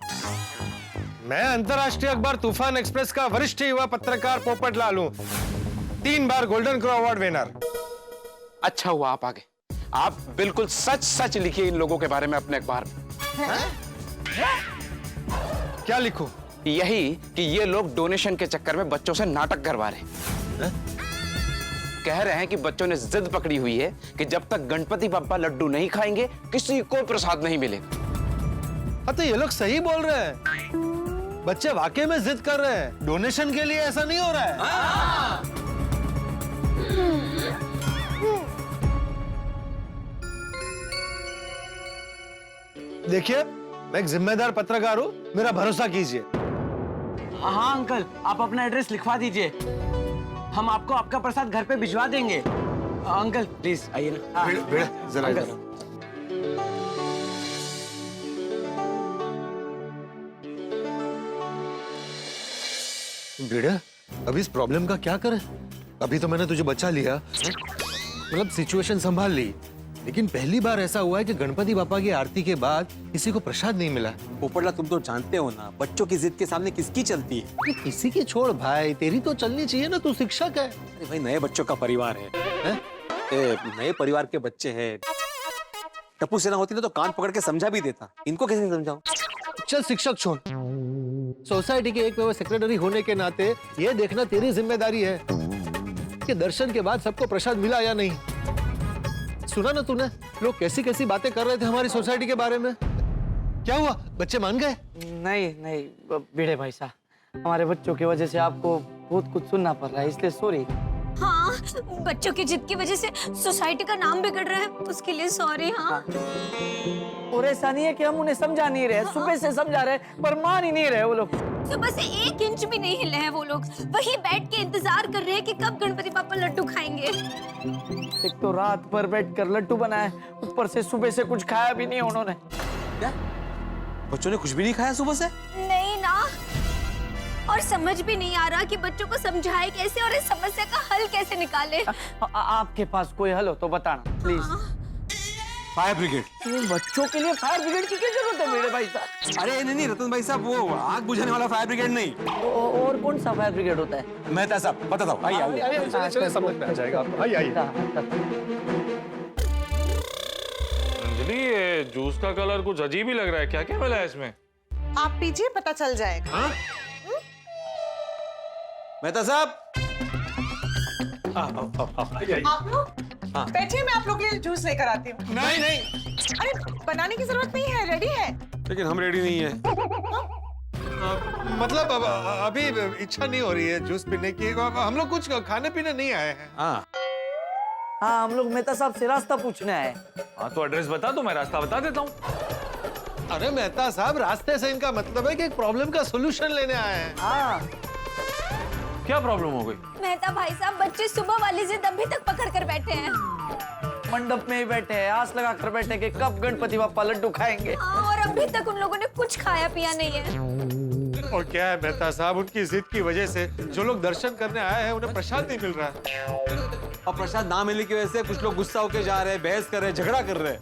मैं अंतर्राष्ट्रीय अखबार तूफान एक्सप्रेस का वरिष्ठ युवा पत्रकार पोपट लाल हूँ, 3 बार गोल्डन क्रो अवार्ड विनर। अच्छा हुआ आप आ गए। आप बिल्कुल सच लिखिए इन लोगों के बारे में अपने अखबार में। क्या लिखूं? यही कि ये लोग डोनेशन के चक्कर में बच्चों से नाटक करवा रहे हैं। कह रहे हैं कि बच्चों ने जिद पकड़ी हुई है कि जब तक गणपति बप्पा लड्डू नहीं खाएंगे किसी को प्रसाद नहीं मिलेगा। हाँ तो ये लोग सही बोल रहे हैं, बच्चे वाकई में जिद कर रहे हैं। डोनेशन के लिए ऐसा नहीं हो रहा है। देखिए, मैं एक जिम्मेदार पत्रकार हूँ, मेरा भरोसा कीजिए। हाँ अंकल, आप अपना एड्रेस लिखवा दीजिए, हम आपको आपका प्रसाद घर पे भिजवा देंगे। अंकल प्लीज आइए ना। जरा बेड़ा, अब इस प्रॉब्लम का क्या करें? अभी तो मैंने तुझे बचा लिया, मतलब सिचुएशन संभाल ली, लेकिन पहली बार ऐसा हुआ है कि गणपति बापा की आरती के बाद किसी को प्रसाद नहीं मिला। पोपटला, तुम तो जानते हो ना, बच्चों की जिद के सामने किसकी चलती है? किसी की छोड़ भाई, तेरी तो चलनी चाहिए ना, तू शिक्षक है। अरे भाई, नए बच्चों का परिवार है? नए परिवार के बच्चे हैं। टप्पू सेना होती ना तो कान पकड़ के समझा भी देता, इनको कैसे समझाऊं? चल शिक्षक छोड़, सोसाइटी के एक सेक्रेटरी होने के नाते ये देखना तेरी जिम्मेदारी है कि दर्शन के बाद सबको प्रसाद मिला या नहीं। सुना ना तूने, लोग कैसी कैसी बातें कर रहे थे हमारी सोसाइटी के बारे में। क्या हुआ, बच्चे मान गए? नहीं भिड़े भाई साहब, हमारे बच्चों की वजह से आपको बहुत कुछ सुनना पड़ रहा है, इसलिए सॉरी। हाँ, बच्चों की जिद की वजह से सोसाइटी का नाम बिगड़ रहा है, उसके लिए सॉरी। हाँ और ऐसा नहीं है कि हम उन्हें समझा नहीं रहे, सुबह से समझा रहे पर मान ही नहीं रहे वो लोग। सुबह से 1 इंच भी नहीं हिले हैं वो लोग, वही बैठ के इंतजार कर रहे हैं कि कब गणपति पापा लड्डू खाएंगे। एक तो रात भर बैठ कर लड्डू बनाए, ऊपर से सुबह से कुछ खाया भी नहीं उन्होंने। क्या बच्चों ने कुछ भी नहीं खाया सुबह से? नहीं ना, और समझ भी नहीं आ रहा कि बच्चों को समझाए कैसे और इस समस्या का हल कैसे निकाले। आपके पास कोई हल हो तो बताना प्लीज। Fire brigade. बच्चों के लिए फायर ब्रिगेड की क्या जरूरत है मेरे भाई साहब? अरे नहीं रतन भाई साहब, वो आग बुझाने वाला फायर ब्रिगेड नहीं। और कौन सा फायर ब्रिगेड होता है? मेहता साहब बता दो। आइए चलिए समझ में आ जाएगा। आइए। अंजलि, ये जूस का कलर कुछ अजीब ही लग रहा है, क्या क्या मिला है इसमें? आप पीजिए, पता चल जाएगा। मेहता साहब आप लोग बैठिए, मैं आप लोग के लिए जूस लेकर आती हूँ। नहीं अरे बनाने की जरूरत नहीं है, रेडी है। लेकिन हम रेडी नहीं है। मतलब अभी इच्छा नहीं हो रही है जूस पीने की, हम लोग कुछ खाने पीने नहीं आए हैं। हाँ, हम लोग मेहता साहब से रास्ता पूछने आए। हाँ तो एड्रेस बता दो, मैं रास्ता बता देता हूँ। अरे मेहता साहब, रास्ते से इनका मतलब है कि एक प्रॉब्लम का सॉल्यूशन लेने आए हैं। हाँ। क्या प्रॉब्लम हो गई? मेहता भाई साहब, बच्चे सुबह वाली जिद अभी तक पकड़ कर बैठे हैं। मंडप में ही बैठे हैं, आस लगा कर बैठे कि कब गणपति बप्पा लड्डू खाएंगे। हाँ, और अभी तक उन लोगों ने कुछ खाया पिया नहीं है। और क्या है मेहता साहब, उनकी जिद की वजह से जो लोग दर्शन करने आए हैं उन्हें प्रसाद नहीं मिल रहा है। और प्रसाद ना मिलने की वजह से कुछ लोग गुस्सा होके जा रहे हैं, बहस कर रहे हैं, झगड़ा कर रहे हैं।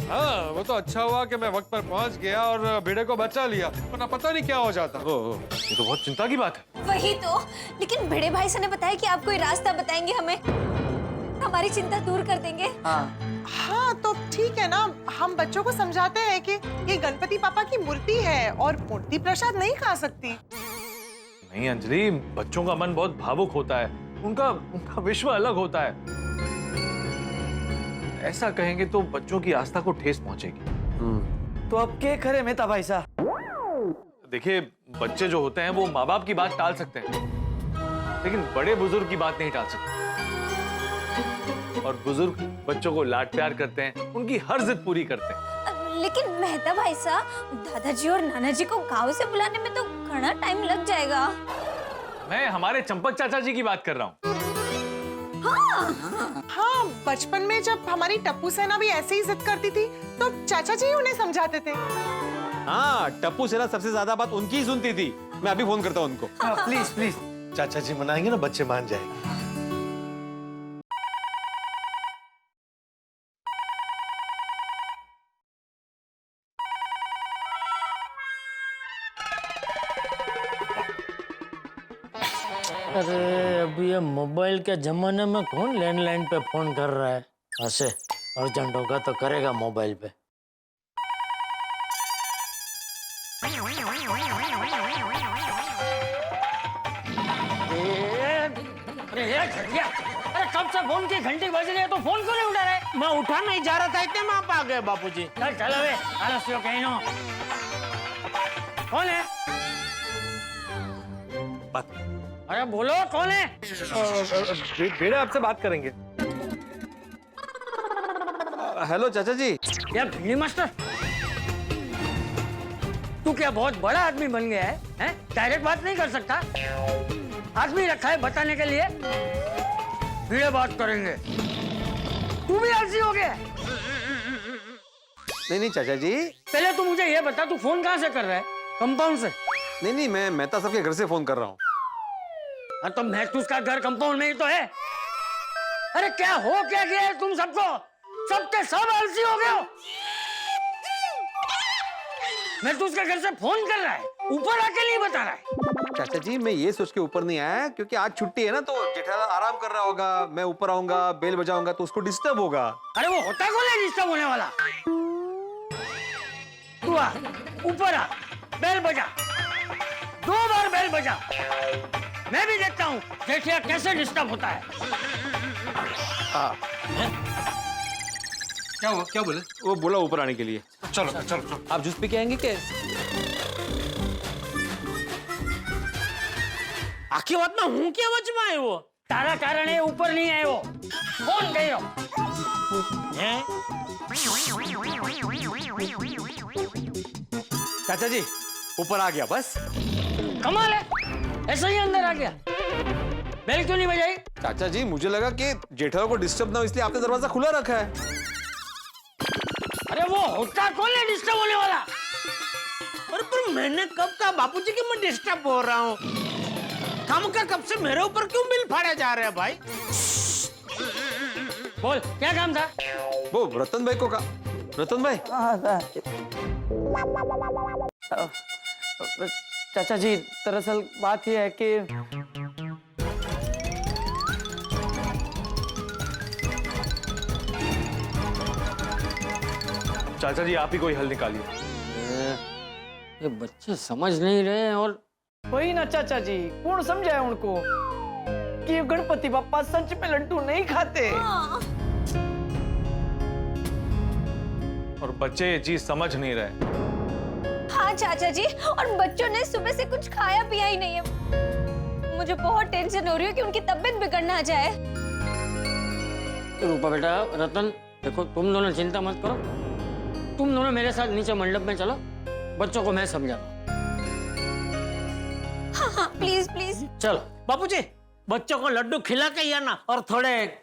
हाँ, वो तो अच्छा हुआ कि मैं वक्त पर पहुंच गया और बेड़े को बचा लिया, वरना पता नहीं क्या हो जाता। ये तो बहुत चिंता की बात है। वही तो, लेकिन बड़े भाई साहब ने बताया कि आप कोई रास्ता बताएंगे हमें, हमारी चिंता दूर कर देंगे। हाँ तो ठीक है ना, हम बच्चों को समझाते हैं कि ये गणपति पापा की मूर्ति है और मूर्ति प्रसाद नहीं खा सकती। नहीं अंजलि, बच्चों का मन बहुत भावुक होता है, उनका विश्व अलग होता है। ऐसा कहेंगे तो बच्चों की आस्था को ठेस पहुंचेगी। तो अब क्या करे मेहता भाई साहब? देखिए, बच्चे जो होते हैं वो माँ बाप की बात टाल सकते हैं, लेकिन बड़े बुजुर्ग की बात नहीं टाल सकते। और बुजुर्ग बच्चों को लाड प्यार करते हैं, उनकी हर जिद पूरी करते हैं। लेकिन मेहता भाई साहब, दादाजी और नाना जी को गांव से बुलाने में तो घना टाइम लग जाएगा। मैं हमारे चंपक चाचा जी की बात कर रहा हूँ। हाँ, बचपन में जब हमारी टप्पू सेना भी ऐसे ही जिद करती थी तो चाचा जी उन्हें समझाते थे। हाँ, टप्पू सेना सबसे ज्यादा बात उनकी ही सुनती थी। मैं अभी फोन करता हूँ उनको। प्लीज प्लीज, चाचा जी मनाएंगे ना, बच्चे मान जाएंगे। अरे अभी ये मोबाइल के जमाने में कौन लैंडलाइन पे फोन कर रहा है? ऐसे अर्जेंट होगा तो करेगा मोबाइल पे। अरे ये घटिया, अरे कब से फोन की घंटी बज रही है तो फोन क्यों नहीं उठा रहे? मैं उठा नहीं जा रहा था, इतने में आप आ गए बापूजी। चल चलो वे, आलस्य कहीं नो। कौन है? अरे बोलो कौन है? बेड़ा आपसे बात करेंगे। हेलो चाचा जी। यार भिंडी मास्टर, तू क्या बहुत बड़ा आदमी बन गया है? हैं? डायरेक्ट बात नहीं कर सकता? आदमी रखा है बताने के लिए, फिर बात करेंगे। तू भी आलसी हो गया? नहीं चाचा जी। पहले तू मुझे ये बता, तू फोन कहाँ से कर रहा है? कंपाउंड से? नहीं, मैं मेहता साहब के घर से फोन कर रहा हूँ। तो महतूस का घर कंपाउंड में ही तो है। अरे क्या हो क्या गया है तुम सबको? सबके सब आलसी हो गए हो। महतूस के घर से फोन कर रहा है, ऊपर आके नहीं बता रहा है। चाचा जी, मैं ये सोच के ऊपर नहीं आया क्योंकि आज छुट्टी है ना, तो जेठालाल आराम कर रहा होगा, मैं ऊपर आऊंगा, बेल बजाऊंगा तो उसको डिस्टर्ब होगा। अरे वो होता कौन है डिस्टर्ब होने वाला? तू आ, ऊपर आ, बेल बजा, 2 बार बेल बजा। मैं भी देखता हूँ जेठिया कैसे डिस्टर्ब होता है। क्या हुआ? क्या बोले? वो बोला ऊपर आने के लिए। चलो चलो चलो। आप जूस पी के आएंगे क्या? आखिर बात में हूँ क्या वच में है वो? तारा कारण है ऊपर नहीं आए वो। कौन गए हो? हैं? चाचा जी ऊपर आ गया बस। कमाल है, ऐसा ही अंदर आ गया। बेल क्यों नहीं बजाई? चाचा जी मुझे लगा कि जेठालाल को डिस्टर्ब ना हो इसलिए आपने दरवाजा खुला रखा है। अरे वो होता कौन है डिस्टर्ब होने वाला? अरे पर मैंने कब कहा बापूजी कि मैं डिस्टर्ब हो रहा हूँ? काम का कब से मेरे ऊपर क्यों बिल फाड़े जा रहे हैं भाई? बोल क्या काम था? वो रतन भाई को कहा। रतन भाई। चाचा जी दरअसल बात यह है कि चाचा जी आप ही कोई हल निकालिए। ये बच्चे समझ नहीं रहे हैं और वही ना चाचा जी, कौन समझाए उनको कि गणपति बप्पा सच में लड्डू नहीं खाते। और बच्चे ये चीज समझ नहीं रहे। हाँ चाचा जी, और बच्चों ने सुबह से कुछ खाया पिया ही नहीं है। मुझे बहुत टेंशन हो रही है कि उनकी तबीयत बिगड़ ना जाए। रूपा बेटा, रतन देखो तुम दोनों चिंता मत करो, तुम दोनों मेरे साथ नीचे मंडप में चलो, बच्चों को मैं समझाऊंगा। हाँ प्लीज प्लीज। चलो बापूजी बच्चों को लड्डू खिला के ही आना और थोड़े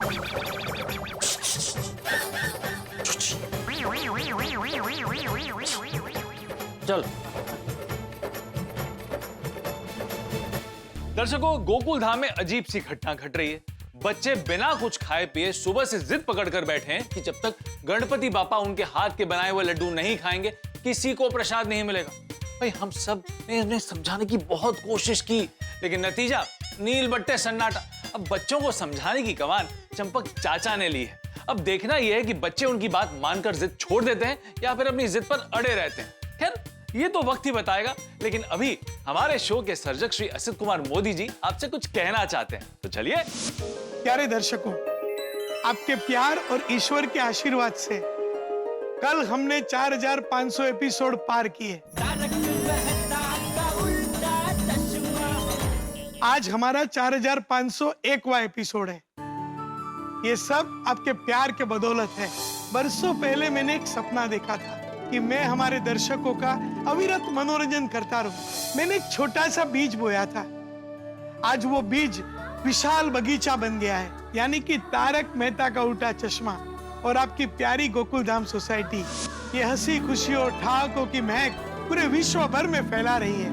चलो। दर्शकों, गोकुल धाम में अजीब सी घटना घट रही है। बच्चे बिना कुछ खाए पिए सुबह से जिद पकड़कर बैठे हैं कि जब तक गणपति बापा उनके हाथ के बनाए हुए लड्डू नहीं खाएंगे किसी को प्रसाद नहीं मिलेगा। भाई हम सब ने उन्हें समझाने की बहुत कोशिश की, लेकिन नतीजा नील बट्टे सन्नाटा। अब बच्चों को समझाने की कमान चंपक चाचा ने ली है। अब देखना यह है कि बच्चे उनकी बात मानकर जिद छोड़ देते हैं या फिर अपनी जिद पर अड़े रहते हैं। खैर ये तो वक्त ही बताएगा, लेकिन अभी हमारे शो के सर्जक श्री असित कुमार मोदी जी आपसे कुछ कहना चाहते हैं, तो चलिए। प्यारे दर्शकों, आपके प्यार और ईश्वर के आशीर्वाद से कल हमने 4500 एपिसोड पार किए। आज हमारा 4501वां एपिसोड है। ये सब आपके प्यार के बदौलत है। बरसों पहले मैंने एक सपना देखा था कि मैं हमारे दर्शकों का अविरत मनोरंजन करता रहूं। मैंने एक छोटा सा बीज बोया था। आज वो बीज विशाल बगीचा बन गया है, यानी कि तारक मेहता का उल्टा चश्मा और आपकी प्यारी गोकुल धाम सोसाइटी ये हंसी खुशी और ठहाकों की महक पूरे विश्व भर में फैला रही है।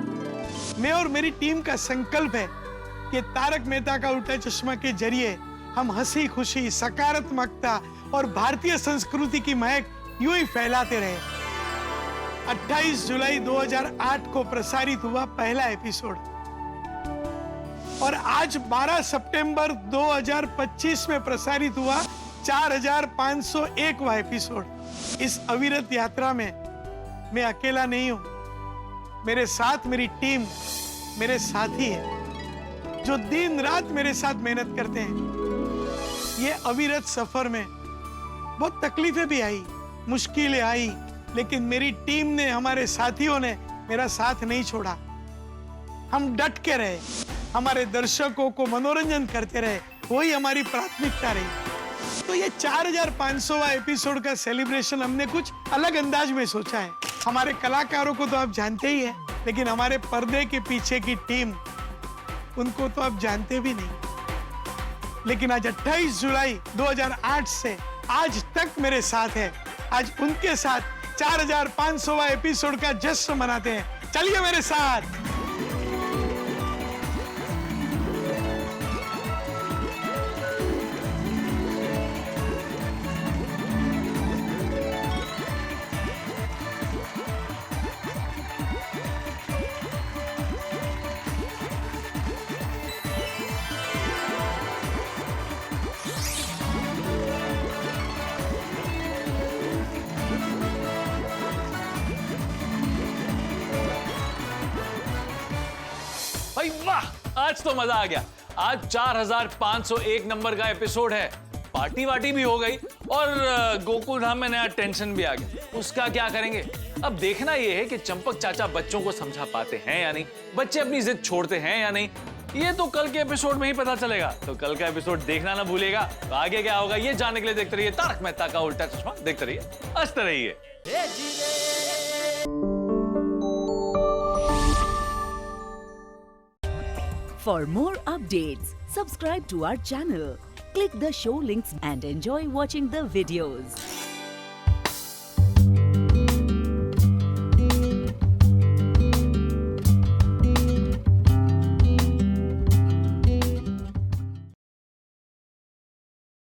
मैं और मेरी टीम का संकल्प है कि तारक मेहता का उल्टा चश्मा के जरिए हम हंसी खुशी, सकारात्मकता और भारतीय संस्कृति की महक यूं ही फैलाते रहे। 28 जुलाई 2008 को प्रसारित हुआ पहला एपिसोड और आज 12 सितंबर 2025 में प्रसारित हुआ 4501वां एपिसोड। इस अविरत यात्रा में मैं अकेला नहीं हूं, मेरे साथ मेरी टीम, मेरे साथी है जो दिन रात मेरे साथ मेहनत करते हैं। ये अविरत सफर में बहुत तकलीफें भी आई, मुश्किलें आई, लेकिन मेरी टीम ने, हमारे साथियों ने मेरा साथ नहीं छोड़ा। हम डट के रहे, हमारे दर्शकों को मनोरंजन करते रहे, वही हमारी प्राथमिकता रही। तो ये 4500वां एपिसोड का सेलिब्रेशन हमने कुछ अलग अंदाज में सोचा है। हमारे कलाकारों को तो आप जानते ही हैं, लेकिन हमारे पर्दे के पीछे की टीम, उनको तो आप जानते भी नहीं। लेकिन आज 28 जुलाई 2008 से आज तक मेरे साथ है। आज उनके साथ 4500वां एपिसोड का जश्न मनाते हैं। चलिए मेरे साथ। भाई वाह, आज तो मजा आ गया। आज 4501 नंबर का एपिसोड है। पार्टी वार्टी भी हो गई और गोकुल धाम में नया टेंशन भी आ गया। उसका क्या करेंगे? अब देखना यह है कि चंपक चाचा बच्चों को समझा पाते हैं या नहीं, बच्चे अपनी जिद छोड़ते हैं या नहीं, ये तो कल के एपिसोड में ही पता चलेगा। तो कल का एपिसोड देखना ना भूलिएगा। तो आगे क्या होगा ये जानने के लिए देखते रहिए तारक मेहता का उल्टा चश्मा। देखते रहिए, हंसते रहिए। For more updates, subscribe to our channel, click the show links and enjoy watching the videos.